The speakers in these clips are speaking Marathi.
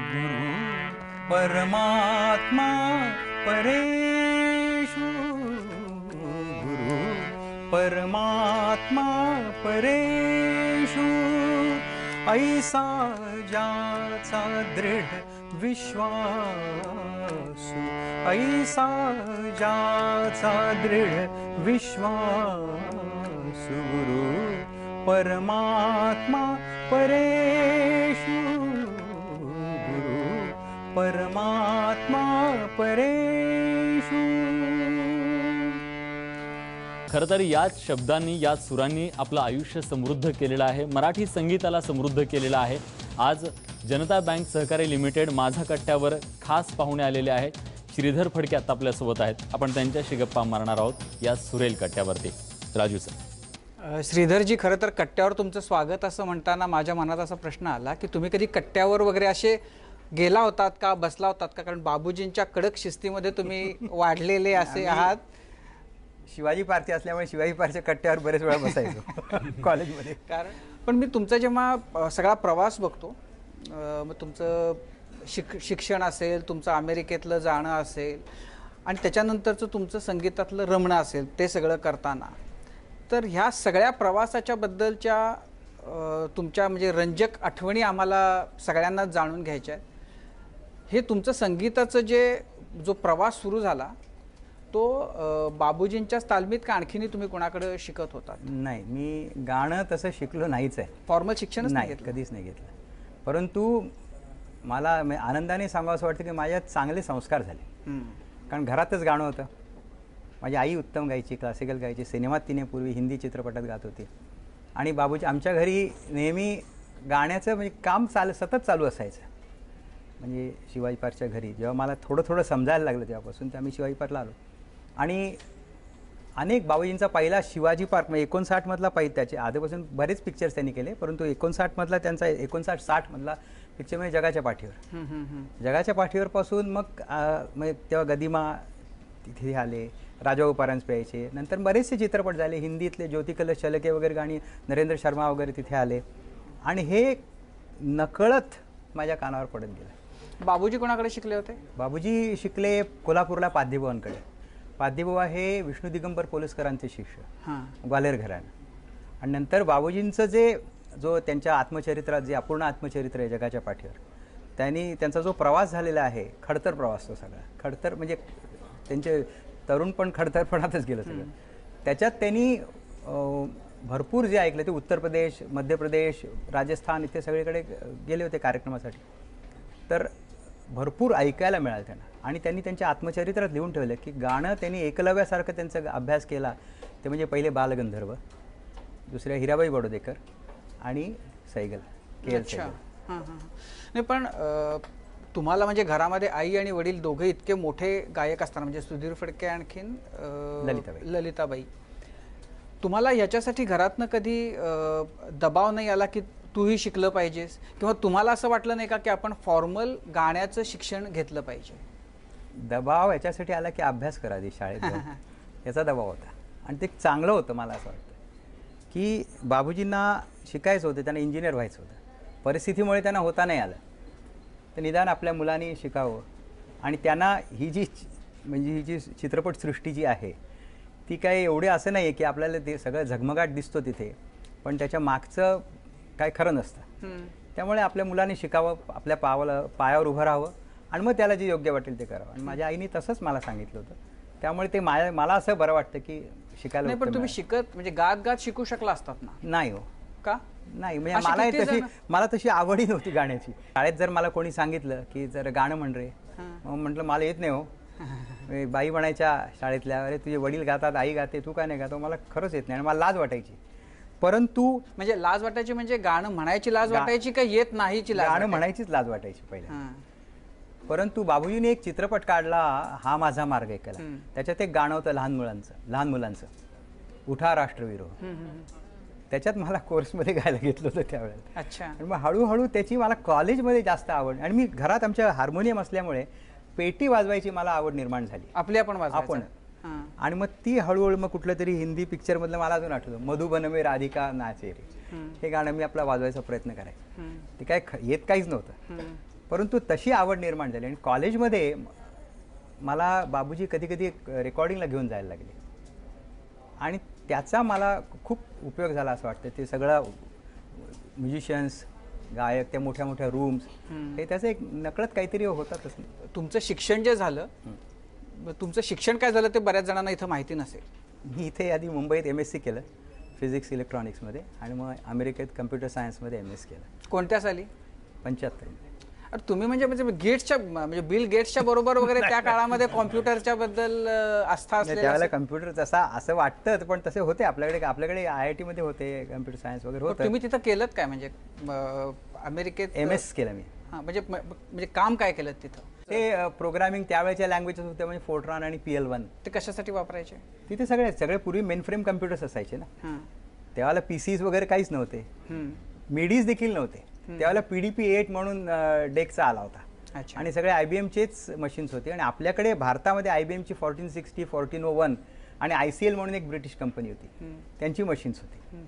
गुरु परमात्मा परेषु, गुरु परमात्मा परेषु, ऐसा ज्याचा दृढ विश्वासु, ऐसा ज्याचा दृढ विश्वासु, गुरु परमात्मा परेषु, गुरु परमात्मा परेषु. खरं तर याच शब्दांनी, याच सुरांनी आपलं आयुष्य समृद्ध केलेलं आहे, मराठी संगीताला समृद्ध केलेलं आहे. आज जनता बँक सहकारी लिमिटेड माझा कट्ट्यावर खास पाहुणे आलेले आहेत. श्रीधर फडके आता आपल्यासोबत आहेत. आपण त्यांच्याशी गप्पा मारणार आहोत या सुरेल कट्ट्यावरती. राजू सर. श्रीधरजी, खरं तर कट्ट्यावर तुमचं स्वागत असं म्हणताना माझ्या मनात असा प्रश्न आला की तुम्ही कधी कट्ट्यावर वगैरे असे गेला होतात का, बसला होतात का? कारण बाबूजींच्या कडक शिस्तीमध्ये तुम्ही वाढलेले असे आहात. शिवाजी पार्टी असल्यामुळे शिवाजी पार्टीच्या कट्ट्यावर बरेच वेळा बसायचो कॉलेजमध्ये. कारण पण मी तुमचा जेव्हा सगळा प्रवास बघतो, मग तुमचं शिक्षण असेल, तुमचं अमेरिकेतलं जाणं असेल आणि त्याच्यानंतरचं तुमचं संगीतातलं रमणं असेल, ते सगळं करताना, तर ह्या सगळ्या प्रवासाच्या बद्दलच्या तुमच्या म्हणजे रंजक आठवणी आम्हाला सगळ्यांनाच जाणून घ्यायच्या आहेत. हे तुमचं संगीताचं जो प्रवास सुरू झाला तो बाबूजींच्याच तालमीत का आणखीनही तुम्ही कोणाकडे शिकत होतात? नाही, मी गाणं तसं शिकलो नाहीच आहे. फॉर्मल शिक्षणच नाही, कधीच नाही घेतलं. परंतु मला आनंदाने सांगावं असं वाटतं की माझ्यात चांगले संस्कार झाले. कारण घरातच गाणं होतं. माझी आई उत्तम गायची, क्लासिकल गायची, सिनेमात तिने पूर्वी हिंदी चित्रपटात गात होती. आणि बाबूजी आमच्या घरी नेहमी गाण्याचं म्हणजे काम सतत चालू असायचं. म्हणजे शिवाजी पार्कच्या घरी जेव्हा मला थोडं थोडं समजायला लागलं तेव्हापासून तर आम्ही शिवाजी पार्कला आलो. आणि अनेक बाबूजींचा पहिला शिवाजी पार्क म्हणजे 59मधला त्याचे आधीपासून बरेच पिक्चर्स त्यांनी केले, परंतु 59मधला त्यांचा 59-60मधला पिक्चर म्हणजे जगाच्या पाठीवर. जगाच्या पाठीवरपासून मग तेव्हा गदिमा तिथे आले, राजा परांजपे यायचे. नंतर बरेचसे चित्रपट झाले हिंदीतले, ज्योती कलश छलके वगैरे गाणी, नरेंद्र शर्मा वगैरे तिथे आले. आणि हे नकळत माझ्या कानावर पडत गेलं. बाबूजी कोणाकडे शिकले होते? बाबूजी शिकले कोल्हापूरला पाद्यभुवांकडे. पाद्यबुवा हे विष्णू दिगंबर पोलस्करांचे शिष्य, ग्वाल्हेर घराणं. आणि नंतर बाबूजींचं जो त्यांच्या आत्मचरित्रात जे अपूर्ण आत्मचरित्र आहे जगाच्या पाठीवर, त्यांचा जो प्रवास झालेला आहे, खडतर प्रवास, तो सगळा खडतर म्हणजे त्यांचे तरुणपण खडतरपणातच गेलं सगळं. त्याच्यात त्यांनी भरपूर जे ऐकलं ते उत्तर प्रदेश, मध्य प्रदेश, राजस्थान इथे सगळीकडे गेले होते कार्यक्रमासाठी. तर भरपूर ऐकायला मिळालं त्यांना. आणि त्यांनी त्यांच्या आत्मचरित्रात लिहून ठेवलं की गाणं त्यांनी एकलव्यासारखं त्यांचा अभ्यास केला. ते म्हणजे पहिले बालगंधर्व, दुसऱ्या हिराबाई बडोदेकर आणि सैगल, के.एल. सैगल. नाही, पण तुम्हाला म्हणजे घरामध्ये आई आणि वडील दोघे इतके मोठे गायक असताना, म्हणजे सुधीर फडके आणखीन ललिताबाई, तुम्हाला याच्यासाठी घरातनं कधी दबाव नाही आला की तूही शिकलं पाहिजेस, किंवा तुम्हाला असं वाटलं नाही का की आपण फॉर्मल गाण्याचं शिक्षण घेतलं पाहिजे? दबाव याच्यासाठी आला की अभ्यास करा आधी शाळेत याचा दबाव होता. आणि ते चांगलं होतं. मला असं वाटतं की बाबूजींना शिकायचं होतं, त्यांना इंजिनियर व्हायचं होतं. परिस्थितीमुळे त्यांना होता नाही आलं. तर निदान आपल्या मुलांनी शिकावं. आणि त्यांना ही जी चित्रपटसृष्टी जी आहे ती काय एवढे असं नाही आहे की आपल्याला ते सगळं झगमगाट दिसतो तिथे, पण त्याच्या मागचं काय खरं नसतं. त्यामुळे आपल्या मुलांनी शिकावं, आपल्या पायावर उभं राहावं आणि मग त्याला जे योग्य वाटेल ते करावं. आणि माझ्या आईने तसंच मला सांगितलं होतं. त्यामुळे ते मला असं बरं वाटतं की शिकायला. नाही, पण तुम्ही शिकत म्हणजे गात गात शिकू शकला असतात ना? नाही हो. का नाही? म्हणजे मला तशी आवडही नव्हती गाण्याची. शाळेत जर मला कोणी सांगितलं की जर गाणं म्हण रे, मग म्हटलं मला येत नाही हो. बाई म्हणायच्या शाळेतल्या, अरे तुझे वडील गातात, आई गाते, तू काय नाही गातो? मला खरंच येत नाही आणि मला लाज वाटायची. परंतु म्हणजे लाज वाटायची म्हणजे गाणं म्हणायची लाज वाटायची का येत नाहीची लाज? गाणं म्हणायचीच लाज वाटायची पहिले. परंतु बाबूजीने एक चित्रपट काढला, हा माझा मार्ग ऐकायला. त्याच्यात एक गाणं होतं लहान मुलांचं, उठा राष्ट्रवीर हो. त्याच्यात मला कोर्समध्ये गायला घेतलं होतं त्यावेळेला. अच्छा. आणि मग हळूहळू त्याची मला कॉलेजमध्ये जास्त आवड. आणि मी घरात आमच्या हार्मोनियम असल्यामुळे पेटी वाजवायची मला आवड निर्माण झाली. आपण आणि मग ती हळूहळू मग कुठलं तरी हिंदी पिक्चर मधलं मला अजून आठवलं, मधुबन में राधिका नाचे रे, हे गाणं मी आपला वाजवायचा प्रयत्न करायचो. ते काय येत काहीच नव्हतं. परंतु तशी आवड निर्माण झाली आणि कॉलेजमध्ये मला बाबूजी कधी कधी रेकॉर्डिंगला घेऊन जायला लागले आणि त्याचा मला खूप उपयोग झाला असं वाटतं. ते सगळं म्युझिशियन्स, गायक, त्या मोठ्या मोठ्या रूम्स, हे त्याचं एक नकळत काहीतरी होतातच. तुमचं शिक्षण जे झालं, तुमचं शिक्षण काय झालं ते बऱ्याच जणांना इथं माहिती नसेल. मी इथे आधी मुंबईत MSc केलं फिजिक्स इलेक्ट्रॉनिक्समध्ये आणि मग अमेरिकेत कम्प्युटर सायन्समध्ये MS केलं. कोणत्या साली? 75. अरे तुम्ही म्हणजे गेट्सच्या म्हणजे बिल गेट्सच्या बरोबर वगैरे त्या काळामध्ये कॉम्प्युटरच्या बद्दल आस्था असलेली त्यावेळेला कम्प्युटर तसा असं वाटतं, पण तसे होते आपल्याकडे IIT मध्ये होते कम्प्युटर सायन्स वगैरे होतं. तुम्ही तिथं केलं काय म्हणजे अमेरिकेत? MS केलं मी. हां, म्हणजे काम काय केलं तिथं? ते प्रोग्रामिंग त्यावेळेच्या लँग्वेजेस होते, म्हणजे फोर्ट्रॉन आणि PL1. ते कशासाठी वापरायचे? तिथे सगळे पूर्वी मेन फ्रेम कम्प्युटर्स असायचे ना. त्यावेळेला PCs वगैरे काहीच नव्हते, मिडीज देखील नव्हते. त्यावेळेला PDP-8 म्हणून डेकचा आला होता आणि सगळे IBMचेच मशीन्स होते आणि आपल्याकडे भारतामध्ये IBMची 1460, 1401 आणि ICL म्हणून एक ब्रिटिश कंपनी होती, त्यांची मशीन्स होती.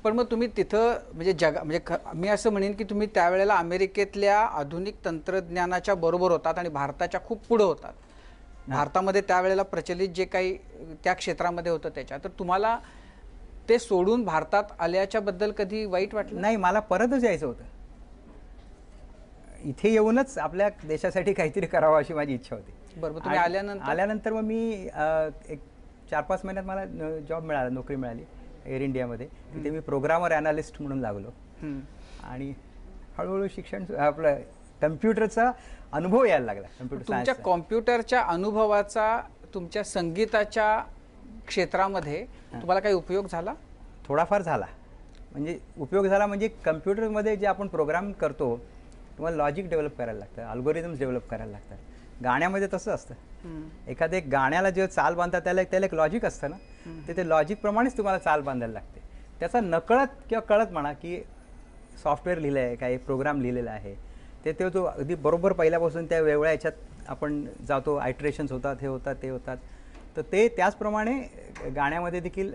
पण मग तुम्ही तिथं म्हणजे मी असं म्हणेन की तुम्ही त्यावेळेला अमेरिकेतल्या आधुनिक तंत्रज्ञानाच्या बरोबर होतात आणि भारताच्या खूप पुढे होतात. भारतामध्ये त्यावेळेला प्रचलित जे काही त्या क्षेत्रामध्ये होतं त्याच्या, तर तुम्हाला ते सोडून भारतात आल्याच्या बद्दल कधी वाईट वाटलं? नाही, मला परतच यायचं होतं. इथे येऊनच आपल्या देशासाठी काहीतरी करावं अशी माझी इच्छा होती. बरोबर. तुम्ही आल्यानंतर मग मी एक 4-5 महिन्यात मला जॉब मिळाला, नोकरी मिळाली एअर इंडियामध्ये. तिथे मी प्रोग्रामर ॲनालिस्ट म्हणून लागलो आणि हळूहळू शिक्षण आपलं कम्प्युटरचा अनुभव यायला लागला. तुमच्या कॉम्प्युटरच्या अनुभवाचा तुमच्या संगीताच्या क्षेत्रामध्ये तुम्हाला काही उपयोग झाला? थोडाफार झाला. म्हणजे उपयोग झाला म्हणजे कम्प्युटरमध्ये जे आपण प्रोग्राम करतो तुम्हाला लॉजिक डेव्हलप करायला लागतं, अल्गोरिदम्स डेव्हलप करायला लागतात. गाण्यामध्ये तसं असतं. एखाद्या गाण्याला जे चाल बांधतात त्याला एक लॉजिक असतं ना, ते लॉजिकप्रमाणेच तुम्हाला चाल बांधायला लागते. त्याचा नकळत किंवा कळत म्हणा की सॉफ्टवेअर लिहिलं आहे, काही प्रोग्राम लिहिलेला आहे, ते तो अगदी बरोबर पहिल्यापासून त्या वेगळ्या ह्याच्यात आपण जातो, आयट्रेशन्स होतात, हे होतात, ते होतात. तर ते त्याचप्रमाणे गाण्यामध्ये देखील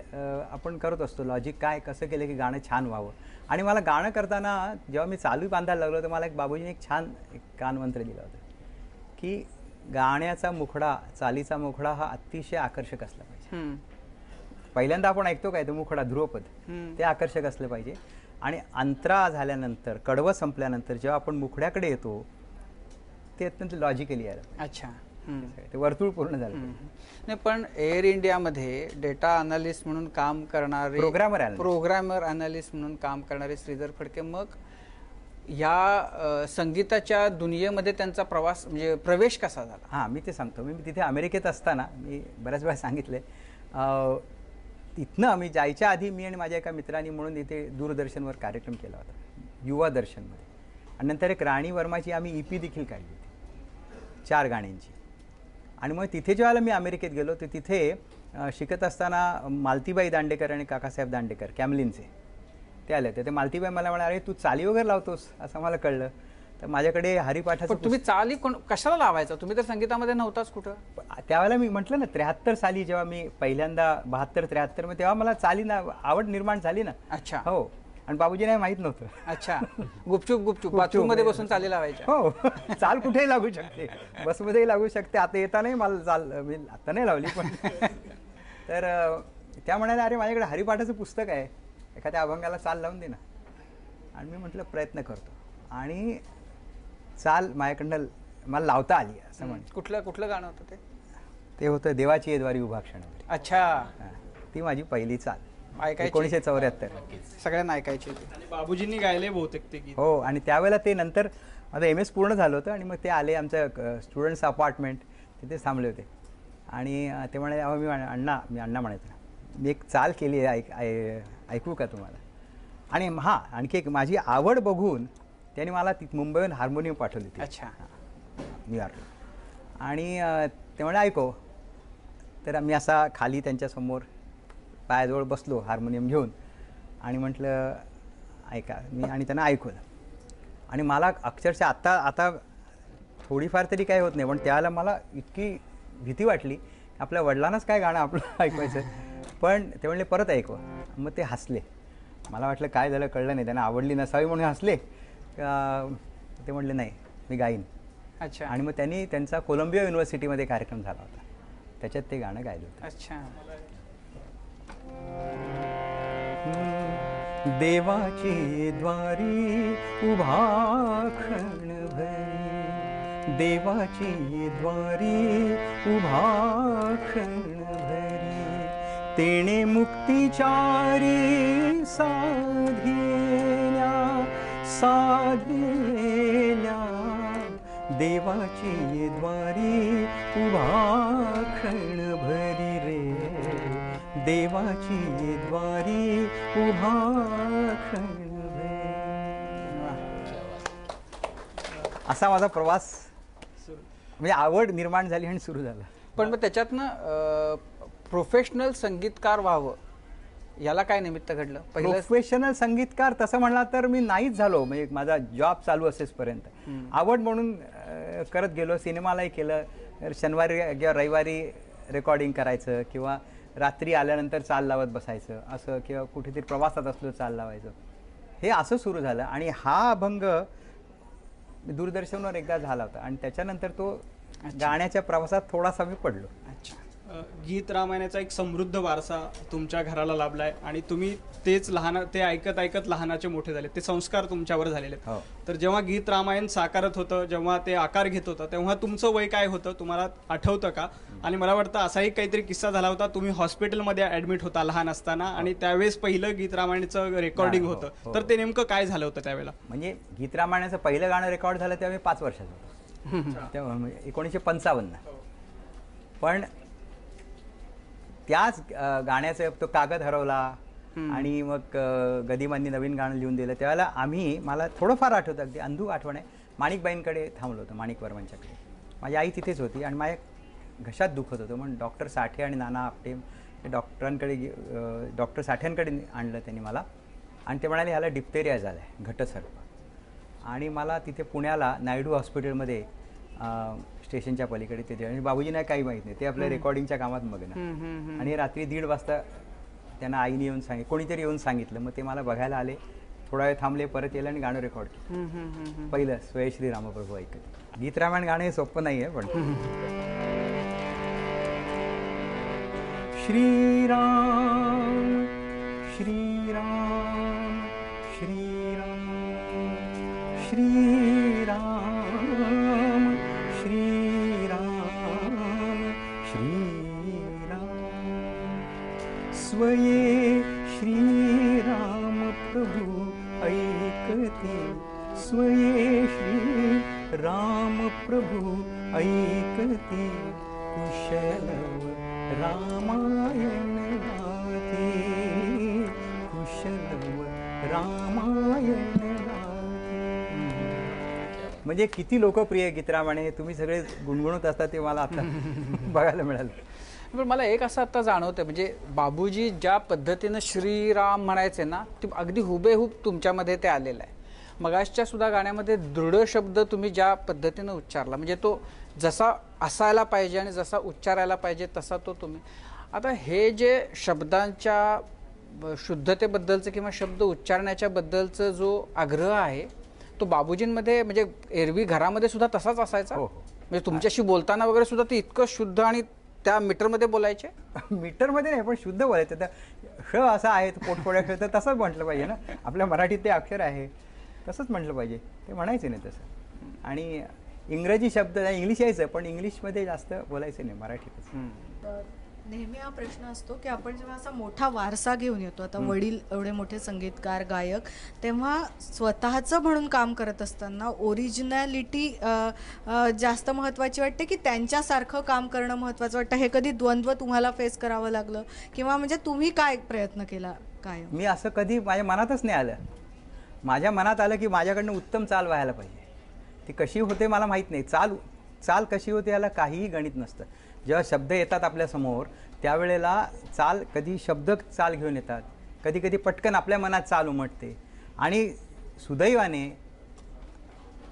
आपण करत असतो. लॉजिक काय कसं केलं की गाणं छान व्हावं. आणि मला गाणं करताना जेव्हा मी चालू बांधायला लागलो तर मला बाबूजीने एक छान कानमंत्र दिला होता की गाण्याचा मुखडा, चालीचा मुखडा हा अतिशय आकर्षक असला पाहिजे. पहिल्यांदा आपण ऐकतो काय तो मुखडा, ध्रुवपद, ते आकर्षक असलं पाहिजे. आणि अंतरा झाल्यानंतर, कडवं संपल्यानंतर जेव्हा आपण मुखड्याकडे येतो ते अत्यंत लॉजिकली यायला पाहिजे. अच्छा, ते वर्तुळ पूर्ण झालं. नाही, पण एअर इंडियामध्ये डेटा अनालिस्ट म्हणून काम करणारे, प्रोग्रामर अनालिस्ट म्हणून काम करणारे श्रीधर फडके मग ह्या संगीताच्या दुनियेमध्ये त्यांचा प्रवास म्हणजे प्रवेश कसा झाला? हां, मी ते सांगतो. मी तिथे अमेरिकेत असताना मी बऱ्याच वेळा सांगितले, तिथनं मी जायच्या आधी मी आणि माझ्या एका मित्रांनी म्हणून इथे दूरदर्शनवर कार्यक्रम केला होता, युवा दर्शनमध्ये. आणि नंतर एक राणी वर्माची आम्ही EP देखील काढली होती 4 गाण्यांची. आणि मग तिथे जेव्हा मी अमेरिकेत गेलो तर तिथे शिकत असताना मालतीबाई दांडेकर आणि काकासाहेब दांडेकर कॅमलिनचे ते आले होते. ते मालतीबाई मला म्हणाले, अरे तू चाली वगैरे लावतोस असं मला कळलं. तर माझ्याकडे हरिपाठाचं. तुम्ही चाली कशाला लावायचा? तुम्ही तर संगीतामध्ये नव्हताच कुठं. त्यावेळेला मी म्हटलं ना 73 साली जेव्हा मी पहिल्यांदा 72-73 मध्ये तेव्हा मला चाली आवड निर्माण झाली ना. अच्छा. हो. आणि बाबूजी नाही माहित नव्हतं. अच्छा. गुपचूप बाथरूम मध्ये बसून चाली लावायच्या. हो. चाल कुठेही लागू शकते, बसमध्येही लागू शकते. आता येतानाही मला चाल मी आता नाही लावली पण. तर त्या म्हणाल्या, अरे माझ्याकडे हरिपाठाचं पुस्तक आहे, एखाद्या अभंगाला चाल लावून दे ना. आणि मी म्हटलं प्रयत्न करतो. आणि चाल माझ्याकडनं मला लावता आली असं म्हण. कुठलं गाणं होतं ते होतं देवाची येदवारी उभा क्षण. अच्छा. ती माझी पहिली चाल, 1974. सगळ्यांना ऐकायची होती. बाबूजींनी गायले बहुतेक ते गीत. हो. आणि त्यावेळेला ते नंतर माझं MS पूर्ण झालं होतं आणि मग ते आले आमचं स्टुडंट्स अपार्टमेंट, तिथेच थांबले होते. आणि ते म्हणाले, अहो मी अण्णा म्हणायचं, मी एक चाल केली आहे, ऐकू का तुम्हाला? आणि हां, आणखी एक माझी आवड बघून त्यांनी मला मुंबईहून हार्मोनियम पाठवली होती. अच्छा. न्यूयॉर्कला. आणि ते म्हणे ऐकव. तर मी असा खाली त्यांच्यासमोर पायाजवळ बसलो हार्मोनियम घेऊन आणि म्हटलं ऐका. आणि त्यांना ऐकवलं. आणि मला अक्षरशः आता थोडीफार तरी काही होत नाही, पण त्यावेळेला मला इतकी भीती वाटली, आपल्या वडिलांनाच काय गाणं आपलं ऐकवायचं. पण ते म्हणले परत ऐकव. मग ते हसले. मला वाटलं काय झालं कळलं नाही, त्यांना आवडली नसावी म्हणून हसले. ते म्हणले नाही मी गाईन. अच्छा. आणि मग त्यांनी त्यांचा कोलंबिया युनिव्हर्सिटीमध्ये कार्यक्रम झाला होता, त्याच्यात ते गाणं गायलं होतं. अच्छा. देवाची द्वारी उभा क्षणभरी, देवाची द्वारी उभा क्षणभरी, तेणे मुक्तिचारी साधिल्या साधिल्या, देवाची द्वारी उभा क्षणभरी रे, देवाची द्वारी उभा क्षणभरी. असा माझा प्रवास म्हणजे आवड निर्माण झाली आणि सुरू झाला. पण मग त्याच्यातनं प्रोफेशनल संगीतकार व्हावं याला काय निमित्त घडलं? पहिलं प्रोफेशनल संगीतकार तसं म्हणला तर मी नाहीच झालो, म्हणजे माझा जॉब चालू असेपर्यंत आवड म्हणून करत गेलो. सिनेमालाही केलं, शनिवारी किंवा रविवारी रेकॉर्डिंग करायचं किंवा रात्री आल्यानंतर चाल लावत बसायचं असं, किंवा कुठेतरी प्रवासात असलो चाल लावायचं, हे असं सुरू झालं. आणि हा अभंग दूरदर्शनवर एकदा झाला होता आणि त्याच्यानंतर तो गाण्याच्या प्रवासात थोडासा मी पडलो. अच्छा. गीत रामायणाचा एक समृद्ध वारसा तुमच्या घराला लाभलाय आणि तुम्ही तेच ते ऐकत ऐकत लहानाचे मोठे झाले, ते संस्कार तुमच्यावर झालेले आहेत. तर जेव्हा गीत रामायण साकारत होतं, जेव्हा ते आकार घेत होतं, तेव्हा तुमचं वय काय होतं तुम्हाला आठवतं का? आणि मला वाटतं असाही काहीतरी किस्सा झाला होता, तुम्ही हॉस्पिटलमध्ये ऍडमिट होता लहान असताना आणि त्यावेळेस पहिलं गीत रामायणाचं रेकॉर्डिंग होतं, तर ते नेमकं काय झालं होतं त्यावेळेला? म्हणजे गीत रामायणाचं पहिलं गाणं रेकॉर्ड झालं तेव्हा मी 5 वर्षाचा होतो, तेव्हा 1955. पण त्याच गाण्याचं तो कागद हरवला आणि मग गदिमांनी नवीन गाणं लिहून दिलं, त्यावेळेला मला थोडंफार आठवतं, अगदी अंधू आठवण आहे, माणिकबाईंकडे थांबलो होतो, माणिक वर्मांच्याकडे. माझी आई तिथेच होती आणि माझ्या घशात दुखत होतं, म्हणून डॉक्टर साठे आणि नाना आपटे डॉक्टरांकडे डॉक्टर साठ्यांकडे आणलं त्यांनी मला. आणि ते म्हणाले ह्याला डिप्थेरिया झाला आहे, घटसर्प. आणि मला तिथे पुण्याला नायडू हॉस्पिटलमध्ये स्टेशनच्या पलीकडे ते, आणि बाबूजींना काही माहीत नाही, ते आपल्या रेकॉर्डिंगच्या कामात मग्न. आणि रात्री 1:30 वाजता त्यांना आईने येऊन कोणीतरी येऊन सांगितलं. मग ते मला बघायला आले, थोडा वेळ थांबले, परत येलं आणि गाणं रेकॉर्ड केलं. पहिलं स्वय श्री रामप्रभू ऐकत. गीत रामायण गाणं हे सोपं नाही आहे, पण श्रीराम श्रीराम श्रीराम श्रीराम श्रीराम श्रीराम, स्वये श्रीराम प्रभु ऐकते, स्वये श्री राम प्रभु ऐकते, कुशलव रामायण गाते, कुशलव रामायण गाते. म्हणजे किती लोकप्रिय गीत रामायण हे तुम्ही सगळे गुणगुणत असता ते मला आता बघायला मिळालं. पण मला एक असं आता जाणवतं, म्हणजे बाबूजी ज्या पद्धतीनं श्रीराम म्हणायचे ना, ते अगदी हुबेहूब तुमच्यामध्ये ते आलेलं आहे. मगाशच्या सुद्धा गाण्यामध्ये दृढ शब्द तुम्ही ज्या पद्धतीनं उच्चारला, म्हणजे तो जसा असायला पाहिजे आणि जसा उच्चारायला पाहिजे तसा तो तुम्ही. आता हे जे शब्दांच्या शुद्धतेबद्दलचं किंवा शब्द उच्चारण्याच्या बद्दलचं जो आग्रह आहे, तो बाबूजींमध्ये म्हणजे एरवी घरामध्ये सुद्धा तसाच असायचा? म्हणजे तुमच्याशी बोलताना वगैरे सुद्धा ते इतकं शुद्ध आणि त्या मीटरमध्ये बोलायचे? मीटरमध्ये नाही, पण शुद्ध बोलायचं. तर श असं आहे, पोटपोड्या श, तर तसंच म्हटलं पाहिजे ना. आपल्या मराठीत ते अक्षर आहे, तसंच म्हटलं पाहिजे, ते म्हणायचे नाही तसं. आणि इंग्रजी शब्द इंग्लिश यायचं, पण इंग्लिशमध्ये जास्त बोलायचं नाही, मराठीतच. नेहमी हा प्रश्न असतो की आपण जेव्हा असा मोठा वारसा घेऊन येतो, आता वडील एवढे मोठे संगीतकार गायक, तेव्हा स्वतःचं म्हणून काम करत असताना ओरिजिनॅलिटी जास्त महत्त्वाची वाटते की त्यांच्यासारखं काम करणं महत्त्वाचं वाटतं? हे कधी द्वंद्व तुम्हाला फेस करावं लागलं किंवा म्हणजे तुम्ही काय प्रयत्न केला? काय मी असं कधी माझ्या मनातच नाही आलं. माझ्या मनात आलं की माझ्याकडनं उत्तम चाल व्हायला पाहिजे. ती कशी होते मला माहीत नाही. चाल कशी होते याला काहीही गणित नसतं. जेव्हा शब्द येतात आपल्यासमोर त्यावेळेला चाल, कधी शब्द चाल घेऊन येतात, कधी कधी पटकन आपल्या मनात चाल उमटते. आणि सुदैवाने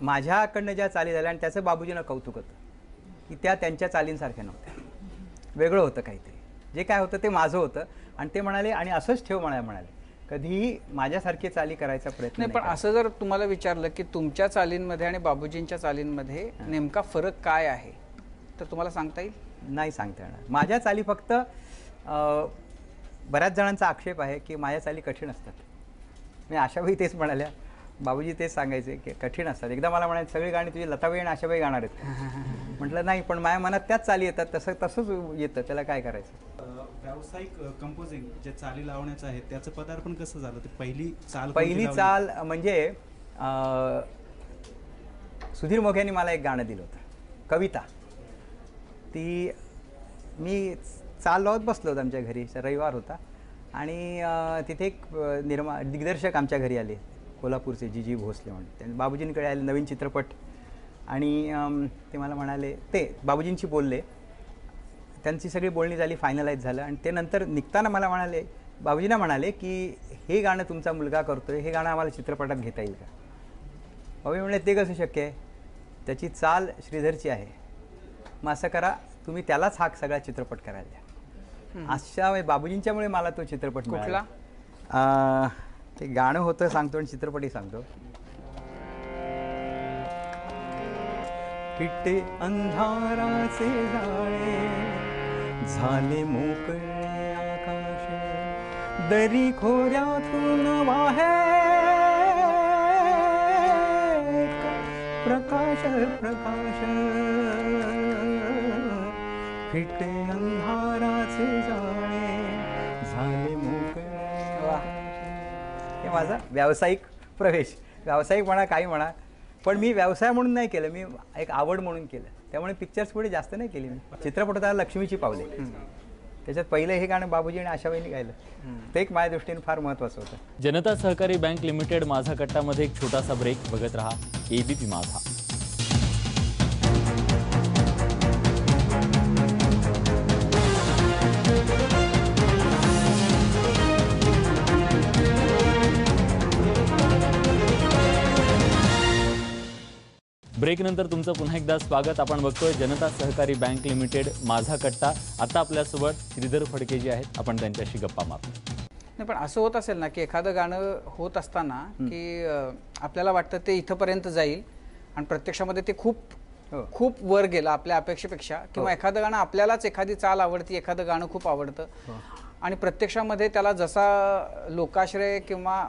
माझ्याकडनं ज्या चाली झाल्या, आणि त्याचं बाबूजींना कौतुक होतं की त्या त्यांच्या चालींसारख्या नव्हत्या, वेगळं होतं काहीतरी. जे काय होतं ते माझं होतं. आणि ते म्हणाले, आणि असंच ठेव म्हणाले, कधीही माझ्यासारखी चाली करायचा प्रयत्न नाही, पण असं जर तुम्हाला विचारलं की तुमच्या चालींमध्ये आणि बाबूजींच्या चालींमध्ये नेमका फरक काय आहे, तर तुम्हाला सांगता येईल? नाही सांगता येणार. माझ्या चाली फक्त बऱ्याच जणांचा आक्षेप आहे की माझ्या चाली कठीण असतात. मी आशाबाई तेच म्हणाल्या, बाबूजी तेच सांगायचे की कठीण असतात. एकदा मला म्हणायचं सगळी गाणी तुझी लताबाई आणि आशाबाई गाणार आहेत. म्हटलं नाही, पण माझ्या मनात त्याच चाली येतात, तसंच येतं, त्याला काय करायचं. व्यावसायिक कंपोजिंग जे चाली लावण्याचं आहे त्याचं पदार्पण कसं झालं? ते पहिली चाल म्हणजे सुधीर मोघे यांनी मला एक गाणं दिलं होतं, कविता. ती मी चाल लावत बसलो होतो आमच्या घरी, रविवार होता, आणि तिथे एक दिग्दर्शक आमच्या घरी आले, कोल्हापूरचे जी भोसले म्हणून. त्यांनी बाबूजींकडे आले, नवीन चित्रपट, आणि ते मला म्हणाले, ते बाबूजींशी बोलले, त्यांची सगळी बोलणी झाली, फायनलाईज झालं, आणि ते नंतर निघताना मला म्हणाले, बाबूजींना म्हणाले की हे गाणं तुमचा मुलगा करतोय, हे गाणं आम्हाला चित्रपटात घेता येईल का? बाबूजी म्हणाले ते कसं शक्य आहे, त्याची चाल श्रीधरची आहे, मग असं करा तुम्ही त्यालाच हा सगळा चित्रपट करायला द्या. अशा बाबूजींच्यामुळे मला तो चित्रपट कुठला? ते गाणं होतं सांगतो आणि चित्रपटही सांगतो. फिटे अंधाराचे जाळे झाले मोकळे आकाश, दरी खोऱ्यातून वाहे प्रकाश प्रकाश, फिटे अंधाराचे जाळे झाले मोकळे. हे माझा व्यावसायिक प्रवेश, व्यावसायिक म्हणा काही म्हणा, पण मी व्यवसाय म्हणून नाही केलं, मी एक आवड म्हणून केलं. त्यामुळे पिक्चर्स पुढे जास्त नाही केली मी. चित्रपटात लक्ष्मीची पावले, त्याच्यात पहिलं हे गाणं बाबूजी आणि आशाबाईंनी गायलं, ते एक माझ्या दृष्टीने फार महत्त्वाचं होतं. जनता सहकारी बँक लिमिटेड माझा कट्टामध्ये एक छोटासा ब्रेक. बघत रहा ABP माझा. ब्रेकनंतर तुमचं पुन्हा एकदा स्वागत. आपण बघतोय जनता सहकारी बँक लिमिटेड माझा कट्टा. आता आपल्यासोबत श्रीधर फडके आहेत, आपण त्यांच्याशी गप्पा मारतो. नाही, पण असं होत असेल ना की एखादं गाणं होत असताना की आपल्याला वाटतं ते इथंपर्यंत जाईल आणि प्रत्यक्षामध्ये ते खूप वर गेलं आपल्या अपेक्षेपेक्षा, किंवा एखादं गाणं आपल्यालाच एखादी चाल आवडती, एखादं गाणं खूप आवडतं आणि प्रत्यक्षामध्ये त्याला जसा लोकाश्रय किंवा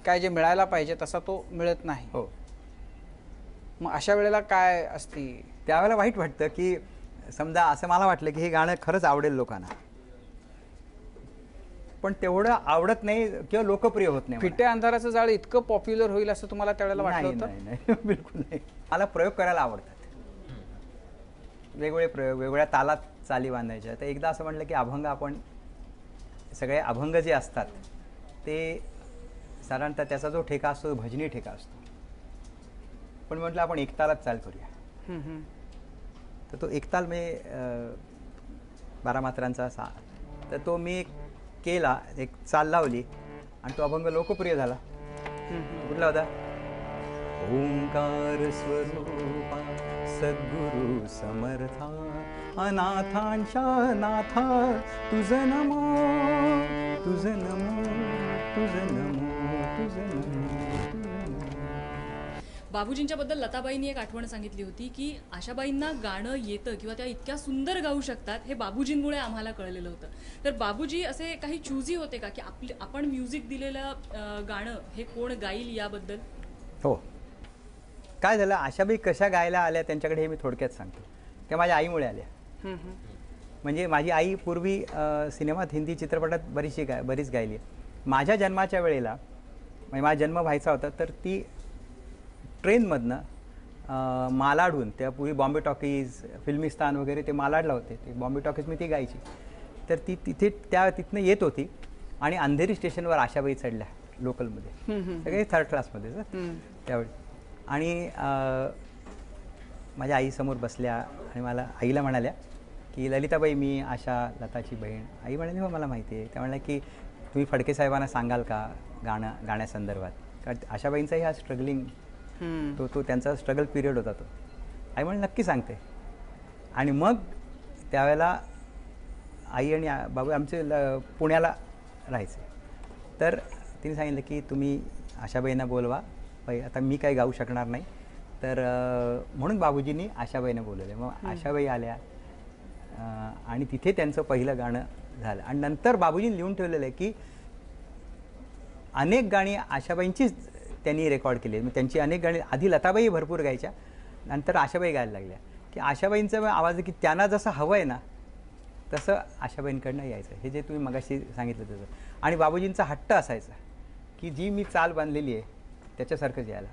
काय जे मिळायला पाहिजे तसा तो मिळत नाही. मग अशा वेळेला काय असते? त्यावेळेला वाईट वाटतं की समजा असं मला वाटलं की हे गाणं खरंच आवडेल लोकांना, पण तेवढं आवडत नाही किंवा लोकप्रिय होत नाही. फिटे अंधाराचं जाळ इतकं पॉप्युलर होईल असं तुम्हाला त्यावेळेला वाटलं होतं? नाही, बिलकुल नाही. मला प्रयोग करायला आवडतात, वेगवेगळे प्रयोग, वेगवेगळ्या तालात चाली बांधायच्या. तर एकदा असं म्हटलं की अभंग, आपण सगळे अभंग जे असतात ते साधारणतः त्याचा जो ठेका असतो भजनी ठेका असतो, पण म्हटलं आपण एकतालात चाल करूया. तर तो एकताल मी 12 मात्रांचा असा, तर तो मी केला, एक चाल लावली आणि तो अभंग लोकप्रिय झाला. कुठला होता? ओंकार स्वरूपा सद्गुरु समर्था, अनाथांच्या नाथा तुझं नमो, तुझं नमो, तुझं नमो, तुझं नमो. बाबूजींच्या बद्दल लताबाईंनी एक आठवण सांगितली होती की आशाबाईंना गाणं येतं किंवा त्या इतक्या सुंदर गाऊ शकतात हे बाबूजींमुळे आम्हाला कळलेलं होतं. तर बाबूजी असे काही चूजी होते का की आपण म्युझिक दिलेलं गाणं हे कोण गाईल याबद्दल? हो, काय झालं, आशाबाई कशा गायला आल्या त्यांच्याकडे हे मी थोडक्यात सांगतो. त्या माझ्या आईमुळे आल्या. म्हणजे माझी आई पूर्वी सिनेमात, हिंदी चित्रपटात बरीच गायली आहे. माझ्या जन्माच्या वेळेला, म्हणजे माझा जन्म व्हायचा होता, तर ती ट्रेनमधनं मालाडहून, त्या पूर्वी बॉम्बे टॉकीज, फिल्मिस्तान वगैरे ते मालाडला होते, ते बॉम्बे टॉकीज मी ती गायची. तर ती तिथनं येत होती आणि अंधेरी स्टेशनवर आशाबाई चढल्या लोकलमध्ये, सगळे 3rd क्लासमध्ये त्यावेळी. आणि माझ्या आईसमोर बसल्या आणि मला आईला म्हणाल्या की ललिताबाई मी आशा लताची बहीण. आई म्हणाली हो मला माहिती आहे. त्या म्हणाल्या की तुम्ही फडके साहेबांना सांगाल का गाण्यासंदर्भात, कारण आशाबाईंचाही हा स्ट्रगलिंग तो त्यांचा स्ट्रगल पिरियड होता तो. आई म्हणे नक्की सांगते. आणि मग त्यावेळेला आई आणि बाबू आमचे पुण्याला राहायचे, तर तिने सांगितलं की तुम्ही आशाबाईंना बोलवा, आता मी काही गाऊ शकणार नाही. तर म्हणून बाबूजींनी आशाबाईंना बोलवलं. मग आशाबाई आल्या आणि तिथे त्यांचं पहिलं गाणं झालं. आणि नंतर बाबूजींनी लिहून ठेवलेलं आहे की अनेक गाणी आशाबाईंचीच त्यांनी रेकॉर्ड केली. मग त्यांची अनेक गाणी आधी लताबाई भरपूर गायच्या, नंतर आशाबाई गायला लागल्या. की आशाबाईंचा आवाज आहे की त्यांना जसं हवं आहे ना तसं आशाबाईंकडनं यायचं, हे जे तुम्ही मगाशी सांगितलं तसं. आणि बाबूजींचा हट्ट असायचा की जी मी चाल बांधलेली आहे त्याच्यासारखंच यायला.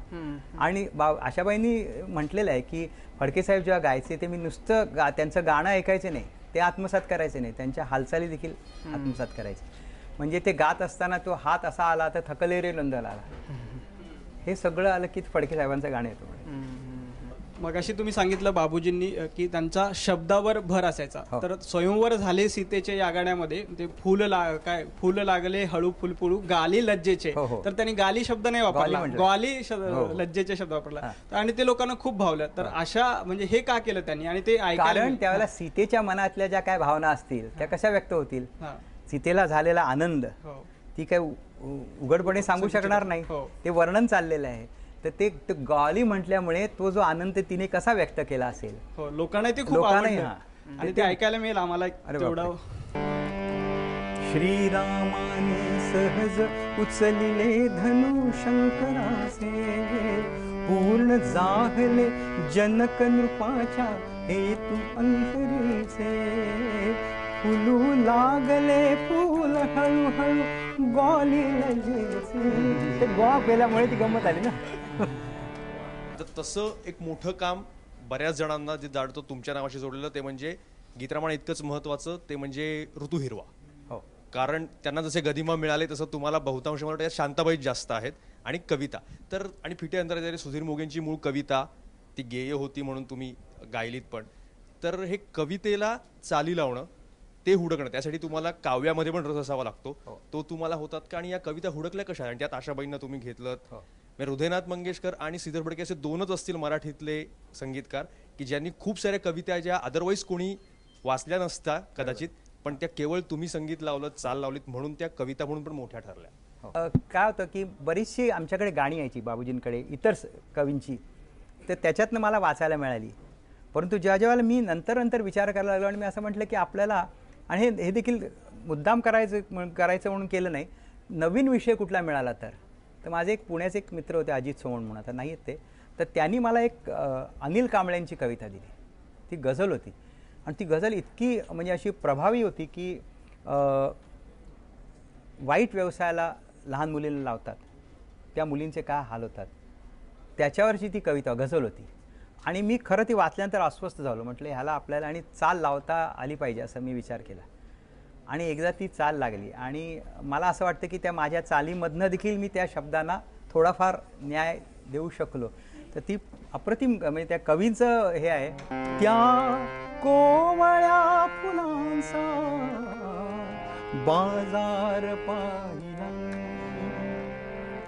आणि आशाबाईंनी म्हटलेलं आहे की फडकेसाहेब जेव्हा गायचे ते मी नुसतं त्यांचं गाणं ऐकायचे नाही, ते आत्मसात करायचे नाही, त्यांच्या हालचाली देखील आत्मसात करायचे. म्हणजे ते गात असताना तो हात असा आला तर थकले रे नंदला आला, हे सगळं आलं की फडकेसाहेबांचं गाणं येतं. मगाशी तुम्ही सांगितलं बाबूजींनी की त्यांचा शब्दावर भर असायचा. तर स्वयंवर झाले सीतेचे या गाण्यामध्ये ते फुल लागले हळू फुल पुळू गाली लज्जेचे, तर त्यांनी गाली शब्द नाही वापरला, ग्वाली लज्जेचे शब्द वापरला आणि ते लोकांना खूप भावलं. तर अशा म्हणजे हे का केलं त्यांनी? आणि ते कारण त्यावेळेला सीतेच्या मनातल्या ज्या काय भावना असतील त्या कशा व्यक्त होतील? सीतेला झालेला आनंद ती काय उघडपणे सांगू शकणार नाही, ते वर्णन चाललेलं आहे. तर ते गाली म्हटल्यामुळे तो जो आनंद तिने कसा व्यक्त केला असेल लोकांना ते खूप आवडलं आणि ते ऐकायला मिळेल आम्हाला तेवढं. श्रीरामाने सहज उचलिले धनु शंकराचे, पूर्ण जाहले जनक नृपाच्या हेतू अंतरीचे, फुलू लागले फूल हळूहळू ग्वाली लजेचे. ते ग्वा पेल्यामुळे ती गंमत आली ना. तर तसं एक मोठं काम बऱ्याच जणांना जे जाणतो तुमच्या नावाशी जोडलेलं ते म्हणजे गीतरामायण इतकंच महत्त्वाचं, ते म्हणजे ऋतू हिरवा. हो, कारण त्यांना जसे गदिमा मिळाले तसं तुम्हाला बहुतांश मला वाटतं शांताबाई जास्त आहेत आणि कविता. तर आणि फिटे अंतराळी सुधीर मोघेंची मूळ कविता ती गेय होती म्हणून तुम्ही गायलीत पण. तर हे कवितेला चाली लावणं ते हुडकणं त्यासाठी तुम्हाला काव्यामध्ये पण रस असावा लागतो, तो तुम्हाला होतात का? आणि या कविता हुडकल्या कशा? आणि त्यात आशाबाईंना तुम्ही घेतलं. हृदयनाथ मंगेशकर आणि श्रीधर फडके असे दोनच असतील मराठीतले संगीतकार की ज्यांनी खूप साऱ्या कविता ज्या अदरवाईज कोणी वाचल्या नसता कदाचित, पण त्या केवळ तुम्ही संगीत लावलं, चाल लावलीत म्हणून त्या कविता म्हणून पण मोठ्या ठरल्या. काय होतं की बरीचशी आमच्याकडे गाणी यायची बाबूजींकडे इतर कवींची, तर त्याच्यातनं मला वाचायला मिळाली. परंतु जेव्हा मी नंतर विचार करायला लागलो आणि मी असं म्हटलं की आपल्याला, आणि हे देखील मुद्दाम करायचं म्हणून केलं नाही, नवीन विषय कुठला मिळाला तर माझे एक पुण्याचे एक मित्र होते अजित सोमण म्हणून, आता नाही आहेत ते, तर त्यांनी मला एक अनिल कांबळेंची कविता दिली. ती गझल होती आणि ती गझल इतकी म्हणजे अशी प्रभावी होती की वाईट व्यवसायाला लहान मुलींना लावतात त्या मुलींचे काय हाल होतात त्याच्यावरची ती कविता गझल होती. आणि मी खरं ती वाचल्यानंतर अस्वस्थ झालो. म्हटलं ह्याला आपल्याला आणि चाल लावता आली पाहिजे असं मी विचार केला. आणि एकदा ती चाल लागली आणि मला असं वाटतं की त्या माझ्या चालीमधनं देखील मी त्या शब्दांना थोडाफार न्याय देऊ शकलो. तर ती अप्रतिम म्हणजे त्या कवींचं हे आहे, त्या कोवळ्या फुलांचा बाजार पाहिला,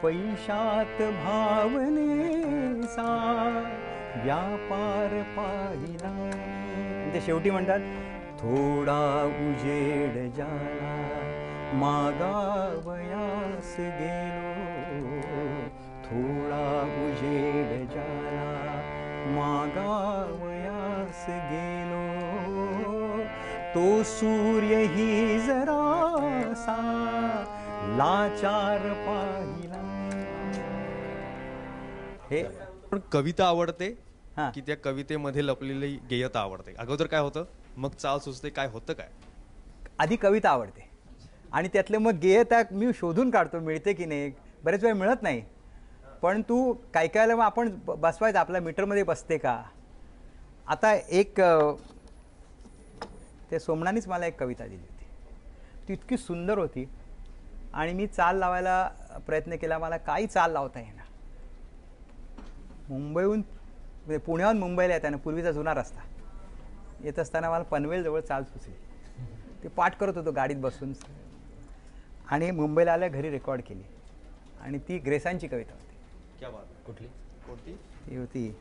पैशात भावनेचा व्यापार पाहिला. ते शेवटी म्हणतात, थोडा उजेड जाला मागावयास गेलो, थोडा उजेड जाला मागावयास गेलो, तो सूर्यही जरासा लाचार पाहिला. हे पण कविता आवडते की त्या कवितेमध्ये लपलेली गेयता आवडते? अगोदर काय होतं, मग चाल सुचते, काय होतं? काय आधी कविता आवडते आणि त्यातले मग गेयता मी शोधून काढतो, मिळते की नाही. बरेच वेळ मिळत नाही, पण तू काय काय मग आपण बसवायचं, आपल्या मीटरमध्ये बसते का. आता एक ते सोमनानीच मला एक कविता दिली होती, ती इतकी सुंदर होती आणि मी चाल लावायला प्रयत्न केला, मला काही चाल लावता येईना. मुंबईहून पुण्याहून मुंबईला येताना पूर्वीचा जुना रस्ता येत असताना मला पनवेलजवळ चाल सुचली. ते पाठ करत होतो गाडीत बसून आणि मुंबईला आल्या घरी रेकॉर्ड केली आणि ती ग्रेसांची कविता होती. क्या बात. कुठली? कोणती? ती होती,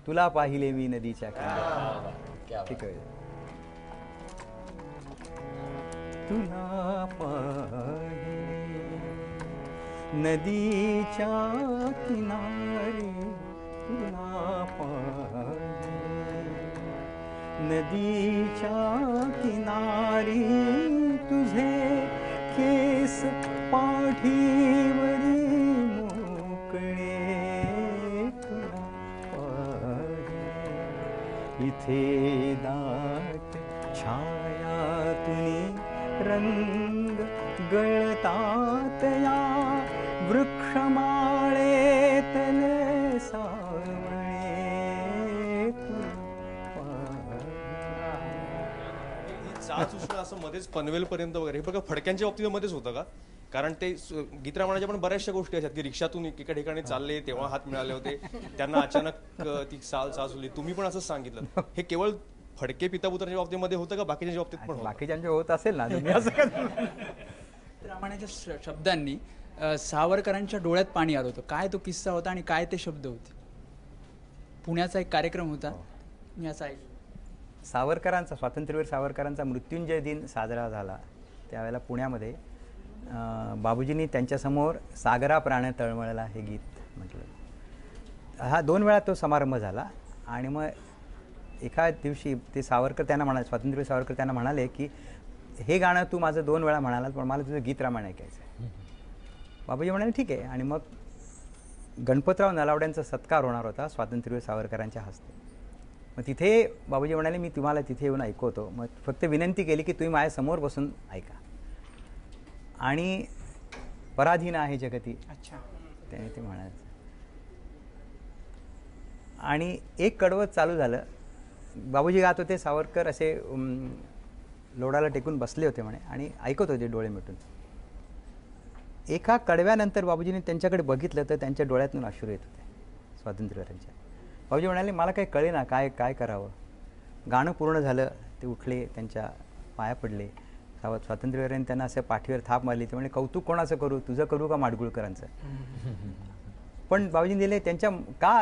तुला पाहिले मी नदीच्या किनारी. ती कविता, तुला पाहिले नदीच्या किनारी तुला पाहिले, नदीच्या किनारी तुझे केस पाठीवरी मोकळे तुला पाहिले, इथे दाट छायातुनी रंग गळतात या वृक्षमाळेतले सावळे तुला ही चाच उष्ण असं मध्येच पनवेल पर्यंत वगैरे हे बघा फडक्यांच्या बाबतीत मध्येच होतं का? कारण ते गीत रामायणाच्या पण बऱ्याचशा गोष्टी असतात की रिक्षातून एका ठिकाणी चालले तेव्हा हात मिळाले होते, त्यांना अचानक ती चाच उरली. तुम्ही पण असंच सांगितलं. हे केवळ फडके पितापुत्रांच्या बाबतीमध्ये होतं का बाकीच्या बाबतीत पण होतं? बाकीच्यांच्या होत असेल ना, मी असं काय रामायणाच्या शब्दांनी सावरकरांच्या डोळ्यात पाणी आलं होतं. काय तो किस्सा होता आणि काय ते शब्द होते? पुण्याचा एक कार्यक्रम होता, मी असा ऐकलं. सावरकरांचा, स्वातंत्र्यवीर सावरकरांचा मृत्युंजय दिन साजरा झाला त्यावेळेला पुण्यामध्ये बाबूजींनी त्यांच्यासमोर सागरा प्राण तळमळला हे गीत म्हटलं. हा 2 वेळा तो समारंभ झाला आणि मग एका दिवशी ते सावरकर त्यांना म्हणाले, स्वातंत्र्यवीर सावरकर त्यांना म्हणाले की हे गाणं तू माझं 2 वेळा म्हणालास पण मला तुझं गीत रामायण ऐकायचं आहे. बाबूजी म्हणाले ठीक आहे. आणि मग गणपतराव नलावड्यांचा सत्कार होणार होता स्वातंत्र्यवीर सावरकरांच्या हस्ते. मग तिथे बाबूजी म्हणाले मी तुम्हाला तिथे येऊन ऐकवतो, मग फक्त विनंती केली की तुम्ही माझ्यासमोर बसून ऐका. आणि पराधीन आहे जगती, अच्छा, त्याने ते म्हणायचं. आणि एक कडवं चालू झालं, बाबूजी गात होते, सावरकर असे लोडाला टेकून बसले होते म्हणे आणि ऐकत होते डोळे मिटून. एका कडव्यानंतर बाबूजींनी त्यांच्याकडे बघितलं तर त्यांच्या डोळ्यातून अश्रू येत होते स्वातंत्र्यवीरांच्या. बाबूजी म्हणाले मला काही कळेना काय काय करावं. गाणं पूर्ण झालं, ते उठले, त्यांच्या पाया पडले. स्वातंत्र्यवीरांनी त्यांना असं पाठीवर थाप मारली. ते म्हणजे कौतुक कोणाचं करू, तुझं करू का माडगुळकरांचं. पण बाबूजींनी दिले त्यांच्या का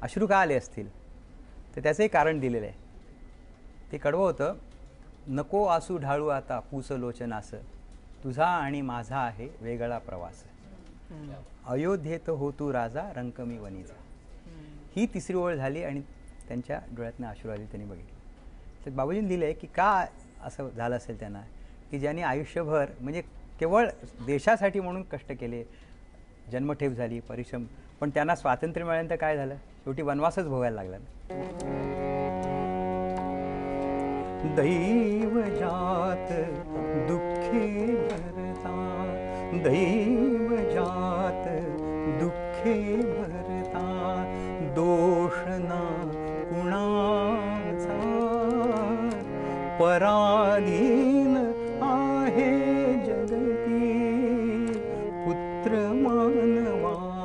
अश्रू का आले असतील तर त्याचंही कारण दिलेलं आहे. ते कडवं होतं, नको आसू ढाळू आता पूस लोचनास, तुझा आणि माझा आहे वेगळा प्रवास, अयोध्येत हो तू राजा रंक मी वनीचा. ही तिसरी ओळ झाली आणि त्यांच्या डोळ्यातनं अश्रू आली, त्यांनी बघितलं. तर बाबूजींनी दिलं आहे की का असं झालं असेल त्यांना, की ज्यांनी आयुष्यभर म्हणजे केवळ देशासाठी म्हणून कष्ट केले, जन्मठेप झाली, परिश्रम, पण त्यांना स्वातंत्र्य मिळाल्यानंतर काय झालं, शेवटी वनवासच भोगायला लागला. दैव जात दुःखे भरता, दैव जात दुःखे भरता, दोष ना कुणाचा, पराधीन आहे जगती पुत्र मानवाचा,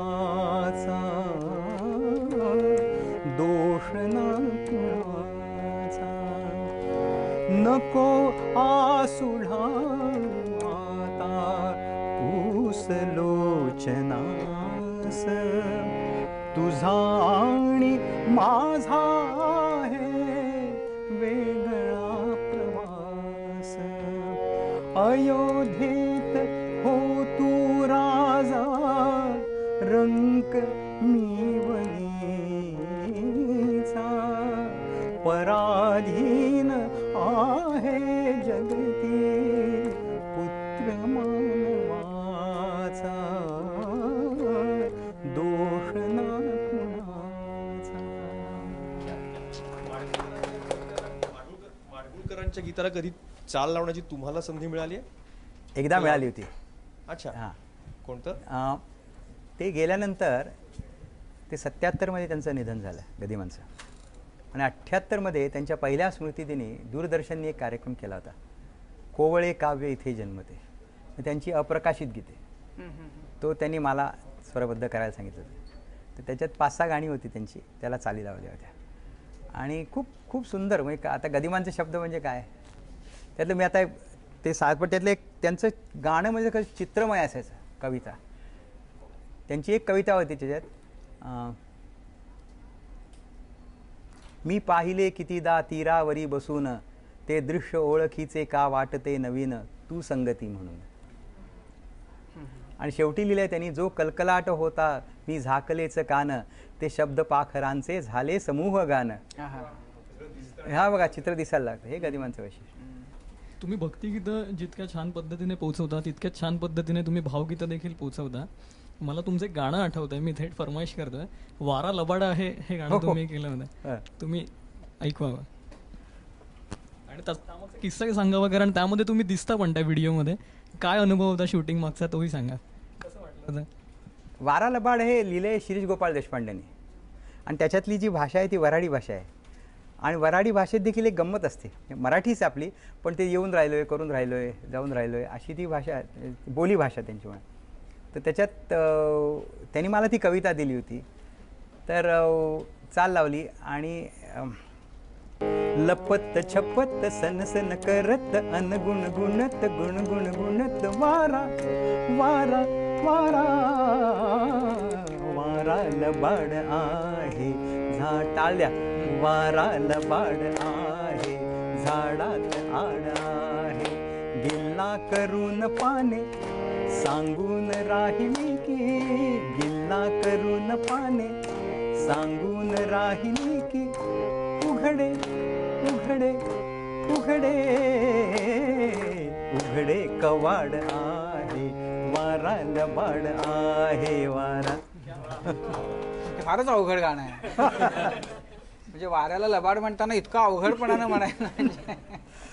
दोष ना कुणाचा, नको आसुढा आता पूस लोचनास, तुझा आणि माझा आहे वेगळा प्रवास, अयोध्येत हो तू राजा रंक मी वनीचा, पराधीन आहे जगती पुत्र मानवाचा, दोष ना कुणाचा. माडगुळकरांच्या गीताला कधी चाल लावण्याची तुम्हाला संधी मिळाली आहे? एकदा मिळाली होती. अच्छा, हां. कोणतं? ते गेल्यानंतर ते 77मध्ये त्यांचं निधन झालं गदिमांचं. आणि 78मध्ये त्यांच्या पहिल्या स्मृतिदिनी दूरदर्शनने एक कार्यक्रम केला होता, कोवळे काव्य इथे जन्मते. त्यांची अप्रकाशित गीते तो त्यांनी मला स्वरबद्ध करायला सांगितलं होतं. तर त्याच्यात 5-6 गाणी होती त्यांची, त्याला चाली लावल्या होत्या आणि खूप खूप सुंदर. म्हणजे आता गदिमांचे शब्द म्हणजे काय, त्यातलं मी आता ते पण त्यातलं एक त्यांचं गाणं म्हणजे कसं चित्रमय असायचं. कविता, त्यांची एक कविता होती त्याच्यात, मी पाहिले कितीदा तीरावरी बसून, ते दृश्य ओळखीचे का वाटते नवीन, तू संगती म्हणून. आणि शेवटी लिहिलंय त्यांनी, जो कलकलाट होता मी झाकलेचं कान, ते शब्द पाखरांचे झाले समूह गाणं. हा बघा चित्र दिसायला लागतं, हे गदिमांचं वैशिष्ट्य. तुम्ही भक्तिगीतं जितक्या छान पद्धतीने पोहोचवता तितक्याच छान पद्धतीने तुम्ही भावगीतं देखील पोहोचवता. मला तुमचं एक गाणं आठवतंय, मी थेट फरमाईश करतोय. वारा लबाडा आहे हे गाणं तुम्ही केलं होतं, तुम्ही ऐकवावं आणि त्याचा किस्सा सांगावा, कारण त्यामध्ये तुम्ही दिसता पण त्या व्हिडिओमध्ये. काय अनुभव होता शूटिंग मागचा तोही सांगा, कसं वाटलं होतं? वारा लबाड हे लिहिले शिरीष गोपाळ देशपांडेंनी आणि त्याच्यातली जी भाषा आहे ती वऱ्हाडी भाषा आहे. आणि वऱ्हाडी भाषेत देखील एक गंमत असते, मराठीच आपली पण ते येऊन राहिलोय, करून राहिलोय, जाऊन राहिलोय, अशी ती भाषा, बोली भाषा त्यांची म्हणा. तर त्याच्यात त्यांनी मला ती कविता दिली होती. तर चाल लावली आणि लपत छपत सन सन करत अनगुण गुणत गुणगुण गुणत वारा वारा वारा वारा लबाड आहे टाळ्या, वारा लबाड आहे झाडात आड आहे, गिल्ला करून पाने सांगून राहिली की, गिल्ला करून पाने सांगून राहिली की, उघडे उघडे उघडे उघडे कवाड आहे, वारा लबाड आहे वारा. फारच अवघड गाणं आहे. म्हणजे वाऱ्याला लबाड म्हणताना इतकं अवघडपणानं म्हणायला.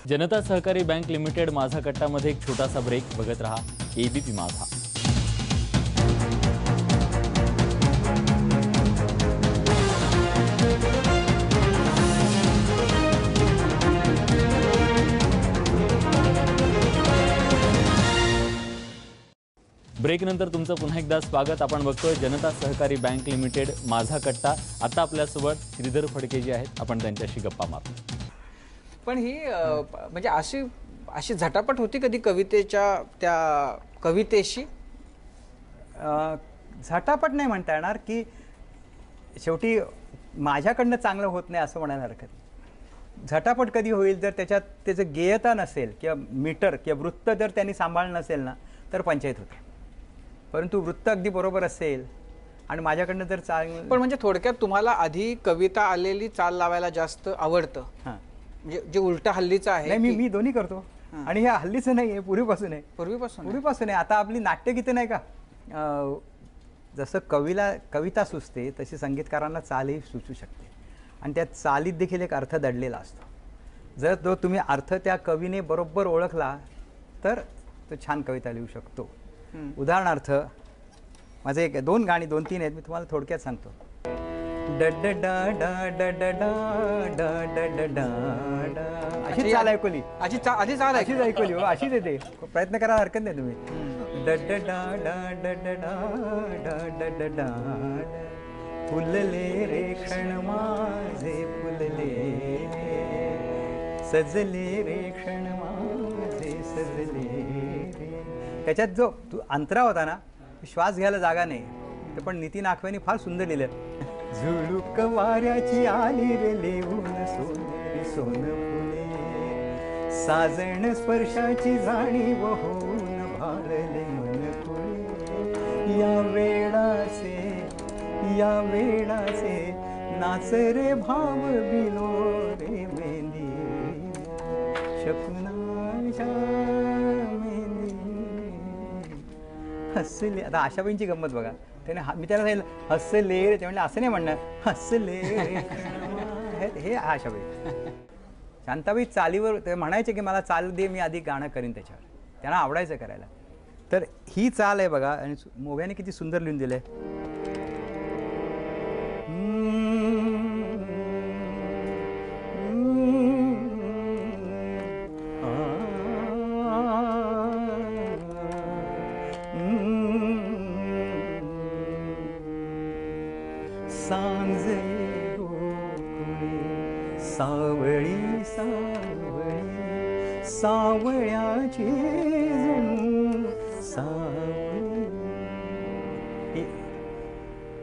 जनता सहकारी बँक लिमिटेड माझा कट्टामध्ये एक छोटासा ब्रेक. बघत रहा एबीपी माझा. ब्रेकनंतर तुमचं पुन्हा एकदा स्वागत. आपण बघतोय जनता सहकारी बँक लिमिटेड माझा कट्टा. आता आपल्यासोबत श्रीधर फडके आहेत, आपण त्यांच्याशी गप्पा मारतो. पण ही म्हणजे अशी झटापट होती कधी कवितेच्या त्या कवितेशी? झटापट नाही म्हणता येणार, की शेवटी माझ्याकडनं चांगलं होत नाही असं म्हणायला हरकत नाही. झटापट कधी होईल जर त्याच्यात त्याचं गेयता नसेल किंवा मीटर किंवा वृत्त जर त्यांनी सांभाळलं नसेल ना तर पंचायत होते. परंतु वृत्त अगदी बरोबर असेल आणि माझ्याकडनं जर चांगलं. पण म्हणजे थोडक्यात तुम्हाला आधी कविता आलेली चाल लावायला जास्त आवडतं? हां, म्हणजे जे उलटा हल्लीचं आहे. मी दोन्ही करतो आणि हे हल्लीचं नाही आहे, पूर्वीपासून आहे. पूर्वीपासून आहे. आता आपली नाट्यगीतं नाही का, जसं कविता सुचते तशी संगीतकारांना चालही सुचू शकते आणि त्या चालीत देखील एक अर्थ दडलेला असतो. जर तो तुम्ही अर्थ त्या कवीने बरोबर ओळखला तर तो छान कविता लिहू शकतो. उदाहरणार्थ माझे एक 2 गाणी 2-3 आहेत, मी तुम्हाला थोडक्यात सांगतो. डड डा डा डड डा डड डड डा अशी चाल ऐकली, आधी चाल अशीच ऐकली हो, अशीच येते. प्रयत्न करायला हरकत नाही तुम्ही. डड डा डा डड डा डड डा फुलले रे क्षण माझे फुलले, सजले रे क्षण माझे सजले. त्याच्यात जो अंतरा होता ना, श्वास घ्यायला जागा नाही, ते पण नितीन आखव्यांनी फार सुंदर लिहिलं. झुळूक वाऱ्याची आली रे लेऊन सोनेरी सोन फुले, साजण स्पर्शाची जाणीव होऊन भाळले मन फुले. या वेळाचे नाच रे भाव बिलो रे मेंदी, शकुनाच्या हसले. आता आशाबाईंची गंमत बघा, त्याने मी त्याला सांगितलं हसले रे, ते म्हणले असं नाही म्हणणार, हसले हे आशाबाई. शांताबाई चालीवर ते म्हणायचे की मला चाल दे, मी आधी गाणं करीन त्याच्यावर, त्यांना आवडायचं करायला. तर ही चाल आहे बघा आणि मोव्याने किती सुंदर लिहून दिलंय. सांजे गोकुळे सावळी सावळी सावळ्याची जणू सावळी.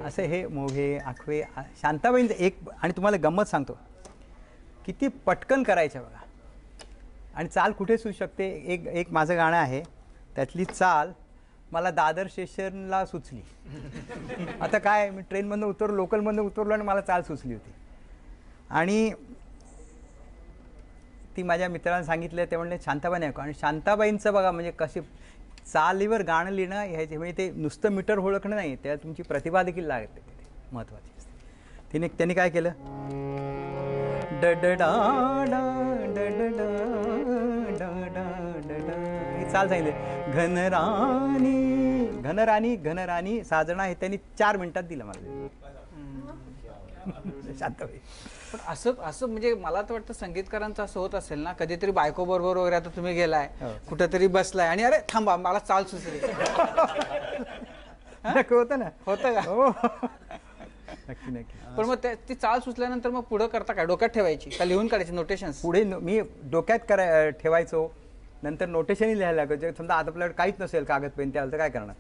असे हे मोघे आखवे शांताबाईंचं एक. आणि तुम्हाला गंमत सांगतो, किती पटकन करायचं बघा आणि चाल कुठे सुचू शकते. एक माझं गाणं आहे त्यातली चाल मला दादर स्टेशनला सुचली. आता काय, मी ट्रेनमधनं उतरलो, लोकलमधनं उतरलो आणि मला चाल सुचली होती. आणि ती माझ्या मित्रांना सांगितलं, ते म्हणले शांताबाई ऐकू. आणि शांताबाईंचं बघा म्हणजे कशी चालीवर गाणं लिहिणं ह्याचे म्हणजे ते नुसतं मीटर ओळखणं नाही, त्या तुमची प्रतिभा देखील लागते, महत्त्वाची असते. त्यांनी काय केलं, डडडा डडडा ही चाल सांगितली. घनराणी घनराणी घनराणी साजणा हे त्यांनी 4 मिनिटात दिलं मला. शांताबाई. पण असं म्हणजे मला तर वाटतं संगीतकारांचं असं होत असेल ना, कधीतरी बायको बरोबर वगैरे आता तुम्ही गेलाय कुठेतरी बसलाय आणि अरे थांबा मला चाल सुचली. होतं ना, होतं का? हो नक्की नक्की. पण मग ती चाल सुचल्यानंतर मग पुढे करता काय, डोक्यात ठेवायची का लिहून काढायची नोटेशन्स? पुढे मी डोक्यात ठेवायचो, नंतर नोटेशनही लिहायला लागायचं. समजा आता आपल्याकडे काहीच नसेल कागद पेन, त्याला तर काय करणार,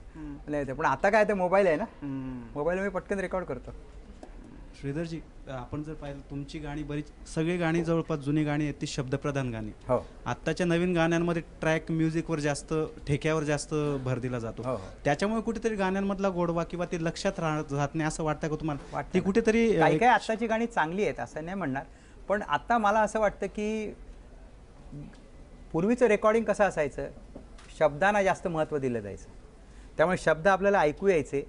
लिहायचं. पण आता काय, ते मोबाईल आहे ना, मोबाईल मी पटकन रेकॉर्ड करतो. श्रीधरजी, आपण जर पाहिलं तुमची गाणी बरीच, सगळी गाणी जवळपास जुनी गाणी आहेत ती शब्दप्रधान गाणी. हो. आत्ताच्या नवीन गाण्यांमध्ये ट्रॅक म्युझिकवर जास्त, ठेक्यावर जास्त भर दिला जातो. त्याच्यामुळे कुठेतरी गाण्यांमधला गोडवा किंवा ते लक्षात राहत नाही असं वाटतं का तुम्हाला? ती कुठेतरी काही काही आत्ताची गाणी चांगली आहेत असं नाही म्हणणार, पण आता मला असं वाटतं की पूर्वीचं रेकॉर्डिंग कसं असायचं, शब्दांना जास्त महत्त्व दिलं जायचं. त्यामुळे शब्द आपल्याला ऐकू यायचे,